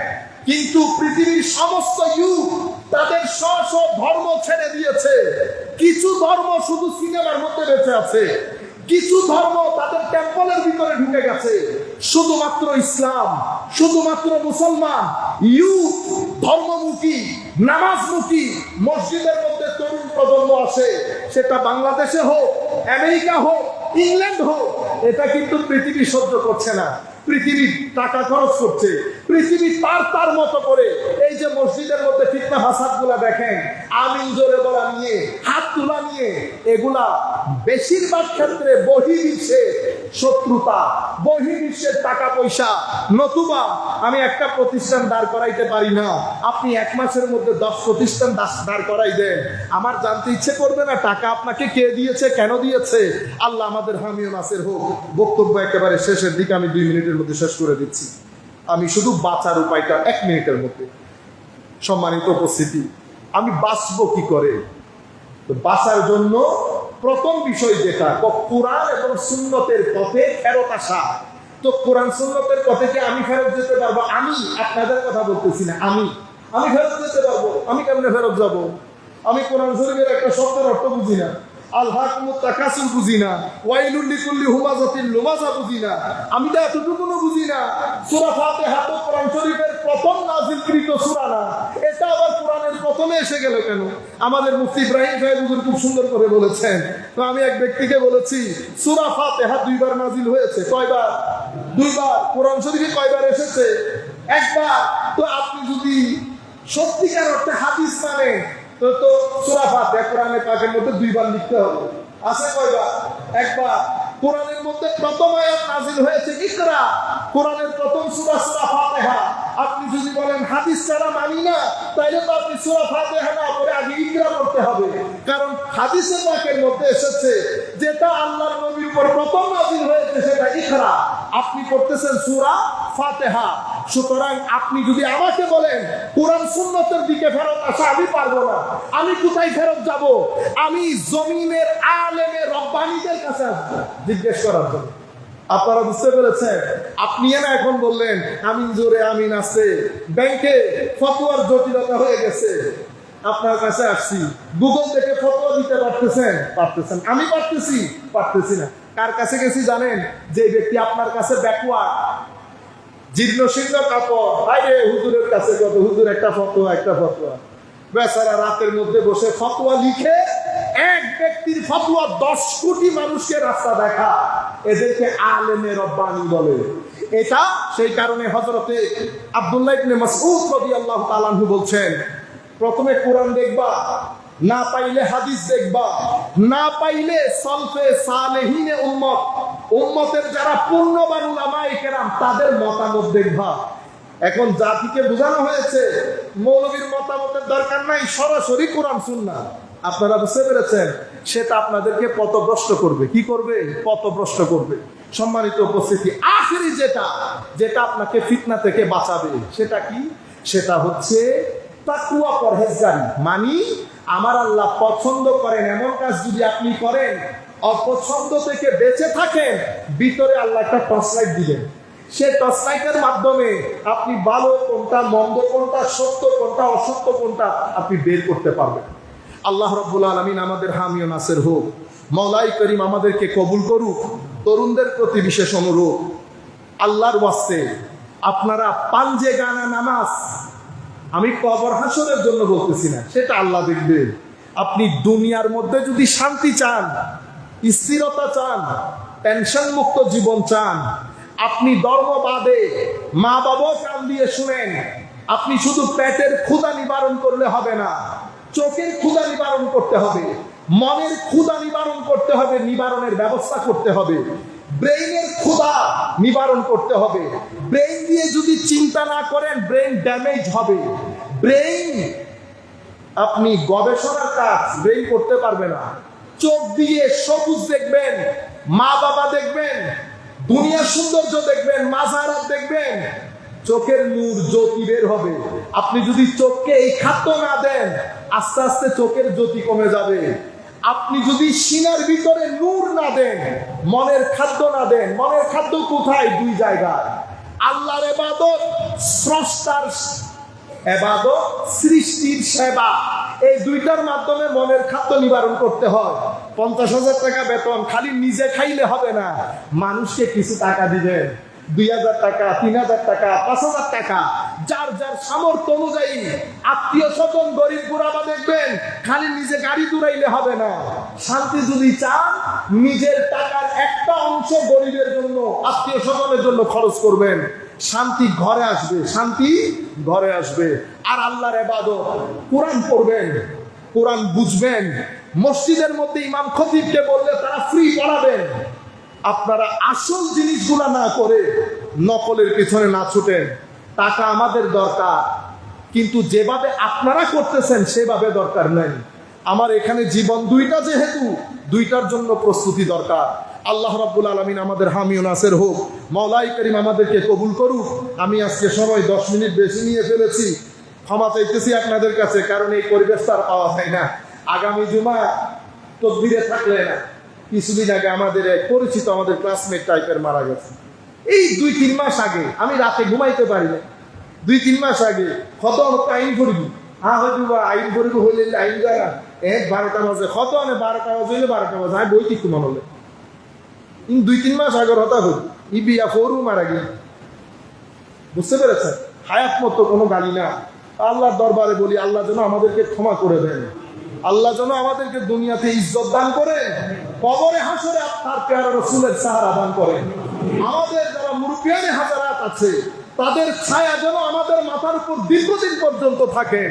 কিন্তু পৃথিবীর সমস্ত ইউথ তাদের স্ব স্ব ধর্ম ছেড়ে দিয়েছে। কিছু ধর্ম শুধু সিনেমার মধ্যে বেঁচে আছে, কিছু ধর্ম তাদের টেম্পলের ভিতরে ঢুকে গেছে। শুধুমাত্র ইসলাম, শুধুমাত্র মুসলমান ইউথ ধর্মমুখী, নামাজমুখী মসজিদের মধ্যে তরুণ প্রজন্ম আসে, সেটা বাংলাদেশে হোক, আমেরিকা হোক, ইংল্যান্ড হোক, এটা কিন্তু পৃথিবী সহ্য করছে না। পৃথিবী টাকা খরচ করছে, পৃথিবী তার মতো করে। এই যে মসজিদের মধ্যে ফিতনা ফাসাদ গুলা দেখেন, আমিন জোরে বলা নিয়ে, হাত তোলা নিয়ে, এগুলা বেশিরভাগ ক্ষেত্রে বহির্বিশ্বের শত্রুতা, বহির্বিশ্বের টাকা পয়সা। নতুবা আমি একটা প্রতিষ্ঠান দাঁড় করাইতে পারি না, আপনি এক মাসের মধ্যে 10 প্রতিষ্ঠান দাঁড় করাই দেন, আমার জানতে ইচ্ছে করবে না টাকা আপনাকে কে দিয়েছে, কেন দিয়েছে? আল্লাহ আমাদের হামি ও নাসির হোক। বক্তব্য একেবারে শেষের দিকে, আমি 2 মিনিটের মধ্যে শেষ করে দিচ্ছি। আমি শুধু বাঁচার উপায়টা 1 মিনিটের মধ্যে। সম্মানিত উপস্থিতি, আমি বাঁচবো কি করে? তো বাঁচার জন্য প্রথম বিষয় যেটা, কোরআন এবং সুন্নতের পথে ফেরত আসা। তো কোরআন সুন্নতের পথে কি আমি ফেরত যেতে পারবো? আমি আপনাদের কথা বলতেছি না, আমি ফেরত যেতে পারবো? আমি কেমনে ফেরত যাব? আমি কোরআন শরীফের একটা শব্দের অর্থ বুঝি না, আলহাকুমুত তাকাসুর বুঝি না, ওয়াইলুল লিকুল্লি হুমাযাতিন লুমাযা বুঝি না, আমি তো এতটুকুও বুঝি না। সূরা ফাতিহা তো কোরআন শরীফের প্রথম নাযিলকৃত সূরা না, এটা আবার কোরআনের প্রথমে এসে গেল কেন? আমাদের মুফতি ইব্রাহিম সাহেব হুজুর খুব সুন্দর করে বলেছেন। তো আমি এক ব্যক্তিকে বলেছি, সূরা ফাতিহা 2 বার নাযিল হয়েছে। কয়বার? 2 বার। কোরআন শরীফে কয়বার এসেছে? 1 বার। তো আপনি যদি সত্যিকার অর্থে হাদিস মানে তো সূরা ফাতিহা কোরআনে পাকের মধ্যে 2 বার লিখতে হবে। আছে কয়বার? 1 বার। কোরআনের মধ্যে প্রথম আয়াত নাযিল হয়েছে ইকরা, কোরআনের প্রথম সূরা সূরা ফাতিহা। আপনি যদি বলেন হাদিস ছাড়া মানি না, তাইলে তো আপনি সূরা ফাতিহা না পড়ে আগে ইকরা পড়তে হবে। কারণ হাদিসে পাকের মধ্যে এসেছে যেটা আল্লাহর নবীর উপর প্রথম নাযিল হয়েছে সেটা ইকরা, আপনি পড়তেছেন সূরা ফাতিহা। সুতরাং আপনি যদি আমাকে বলেন কোরআন সুন্নতের দিকে ফেরত আসা, আমি পারবো না। আমি কোথায় ফেরত যাব? আমি জমিনের আলেমে রব্বানীদের কাছে আসবো জিজ্ঞেস করার জন্য। আপনারা বুঝতে পেরেছেন? আপনি না এখন বললেন আমিন জোরে আমিন আছে, ব্যাংকে ফতোয়ার জটিলতা হয়ে গেছে, আপনার কাছে আসছি, গুগল থেকে ফতোয়া দিতে পারতেছেন? আমি পারতেছি না। কার কাছে গেছি জানেন? যে ব্যক্তি আপনার কাছে ব্যাকওয়ার্ড, জীর্ণ শীর্ণ কাপড়, আরে হুজুরের কাছে কত, হুজুর একটা ফতোয়া। বেচারা রাতের মধ্যে বসে ফতোয়া লিখে, এক ব্যক্তির ফতোয়া 10 কোটি মানুষকে রাস্তা দেখা, এদেরকে আলেমে রব্বানী বলে। এটা সেই কারণে হযরতে আব্দুল্লাহ ইবনে মাসউদ রাদিয়াল্লাহু তাআলা আনহু বলছেন, প্রথমে কোরআন দেখবা, না পাইলে হাদিস দেখবা, না পাইলে সালফে সালেহিনে উম্মতের যারা পুণ্যবান উলামায়ে কেরাম তাদের মতামত দেখবা। এখন জাতিকে বোঝানো হয়েছে মৌলবীর মতামতের দরকার নাই, সরাসরি কোরআন সুন্নাহ। আপনারা বুঝতে পেরেছেন? সেটা আপনাদেরকে পথভ্রষ্ট করবে। কি করবে? পথভ্রষ্ট করবে। সম্মানিত উপস্থিতি, আখেরি যেটা আপনাকে ফিতনা থেকে বাঁচাবে সেটা কি? সেটা হচ্ছে তাকওয়া, পরহেজগারি। মানি আমার আল্লাহ পছন্দ করেন এমন কাজ যদি আপনি করেন, অপছন্দ থেকে বেঁচে থাকেন, ভিতরে আল্লাহ একটা টর্চ লাইট দিবেন। সে টর্চ লাইটের মাধ্যমে আপনি ভালো কোনটা, মন্দ কোনটা, সত্য কোনটা, অসত্য কোনটা আপনি বের করতে পারবেন। আল্লাহ রাব্বুল আলামিন আমাদের হামি ও নাসির হোক। মওলাই করিম আমাদেরকে কবুল করুক। তরুণদের প্রতি বিশেষ অনুরোধ, আল্লাহর ওয়াস্তে আপনারা পাঞ্জে গানা নামাজ আমি কবর হাসরের জন্য বলতেছি না, সেটা আল্লাহ দেখবে। আপনি দুনিয়ার মধ্যে যদি শান্তি চান, স্থিরতা চান, টেনশন মুক্ত জীবন চান, আপনি ধর্মবাদে মা বাবা কান দিয়ে শুনেন, আপনি শুধু পেটের ক্ষুধা নিবারণ করলে হবে না, চোখের ক্ষুধা নিবারণ করতে হবে, মনের ক্ষুধা নিবারণ করতে হবে, নিবারণের ব্যবস্থা করতে হবে, ব্রেইনের ক্ষুধা নিবারণ করতে হবে। ব্রেইন দিয়ে যদি চিন্তা না করেন, ব্রেইন ড্যামেজ হবে। ব্রেইন, আপনি গবেষণার কাজ ব্রেইন করতে পারবে না। চোখ দিয়ে সবুজ দেখবেন, মা বাবা দেখবেন, দুনিয়ার সৌন্দর্য দেখবেন, মাজারাত দেখবেন, চোখের নূর জ্যোতি বের হবে। আপনি যদি চোখকে এই খাদ্য না দেন, আস্তে আস্তে চোখের জ্যোতি কমে যাবে। আপনি যদি সিনার ভিতরে নূর না দেন, মনের খাদ্য না দেন, মনের খাদ্য কোথায়? দুই জায়গায়, আল্লাহর ইবাদত, স্রষ্টার ইবাদত, সৃষ্টির সেবা, এই দুইটার মাধ্যমে মনের খাদ্য নিবারণ করতে হয়। 50,000 টাকা বেতন খালি নিজে খাইলে হবে না, মানুষকে কিছু টাকা দিবেন, 2,000 টাকা, 3,000 টাকা, 5,000 টাকা, যার যার সামর্থ্য অনুযায়ী। আত্মীয় স্বজন গরিব গুড়াবা দেখবেন, খালি নিজে গাড়ি দৌড়াইলে হবে না। শান্তি যদি চান, নিজের টাকার একটা অংশ গরিবের জন্য, আত্মীয় স্বজনের জন্য খরচ করবেন, শান্তি ঘরে আসবে, শান্তি ঘরে আসবে। আর আল্লাহর ইবাদত, কোরআন পড়বেন, কোরআন বুঝবেন। মসজিদের মধ্যে ইমাম খতিবকে বললে তারা ফ্রি পড়াবেন। আপনারা আসল জিনিসগুলা না করে নকলের পিছনে না ছুটেন। টাকা আমাদের দরকার, কিন্তু যেভাবে আপনারা করতেছেন সেভাবে দরকার নাই। আমার এখানে জীবন দুইটা, যেহেতু দুইটার জন্য প্রস্তুতি দরকার। আল্লাহ রাব্বুল আলামিন আমাদের হামি ও নাসির হোক। মাওলাই করিম আমাদেরকে কবুল করুক। আমি আজকে সময় 10 মিনিট বেশি নিয়ে ফেলেছি, ক্ষমা চাইতেছি আপনাদের কাছে, কারণ এই পরিবেশটা আর পাওয়া যায় না। আগামী জুমা তকবীরে থাকলে না। কিছুদিন আগে আমাদের এক পরিচিত, আমাদের ক্লাসমেট টাইপের মারা গেছে। এই 2-3 মাস আগে, আমি রাতে ঘুমাইতে পারি না। 2-3 মাস আগে কত আইন করিব, হয়তো আইন করিব হইলে আইন যারা 12টা বাজে, কত 12টা বাজে হইলে 12টা বাজে, আমি বই ঠিক মনে হলে 2-3 মাস আগের হতা হইল। ই বিয়া ফোরু মারা গেল, বুঝতে পেরেছেন? হায়াত মতো কোনো গালি না। আল্লাহর দরবারে বলি, আল্লাহ যেন আমাদেরকে ক্ষমা করে দেন, আল্লাহ যেন আমাদেরকে দুনিয়াতে ইজ্জত দান করে, কবরে হাসরে আপনার প্যারা রাসূলের সাহারা দান করেন। আমাদের যারা মুরব্বিয়ানে হাজারাত আছে, তাদের ছায়া যেন আমাদের মাথার উপর দীর্ঘদিন পর্যন্ত থাকেন।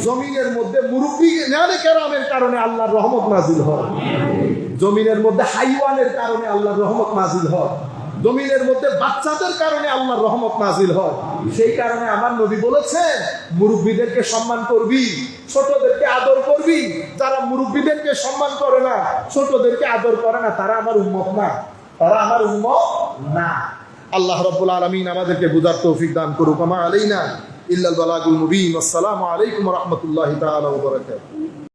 জমিনের মধ্যে মুরব্বিয়ানে কেরামের কারণে আল্লাহর রহমত নাজিল হয়, জমিনের মধ্যে হাইওয়ানের কারণে আল্লাহর রহমত নাজিল হয়, জমিনের মধ্যে বাচ্চাদের কারণে আল্লাহর রহমত নাজিল হয়। সেই কারণে আমার নবী বলেছেন, মুরব্বীদেরকে সম্মান করবি, ছোটদেরকে আদর করবি। যারা মুরব্বীদেরকে সম্মান করে না, ছোটদেরকে আদর করে না, তারা আমার উম্মত না, তারা আমার উম্মত না। আল্লাহ রাব্বুল আলামিন আমাদেরকে বুঝার তৌফিক দান করুক। আমা আলাইনা ইল্লাল বালাগুল মুবিন। আসসালামু আলাইকুম ওয়া রাহমাতুল্লাহি তাআলা ওয়া বারাকাতুহু।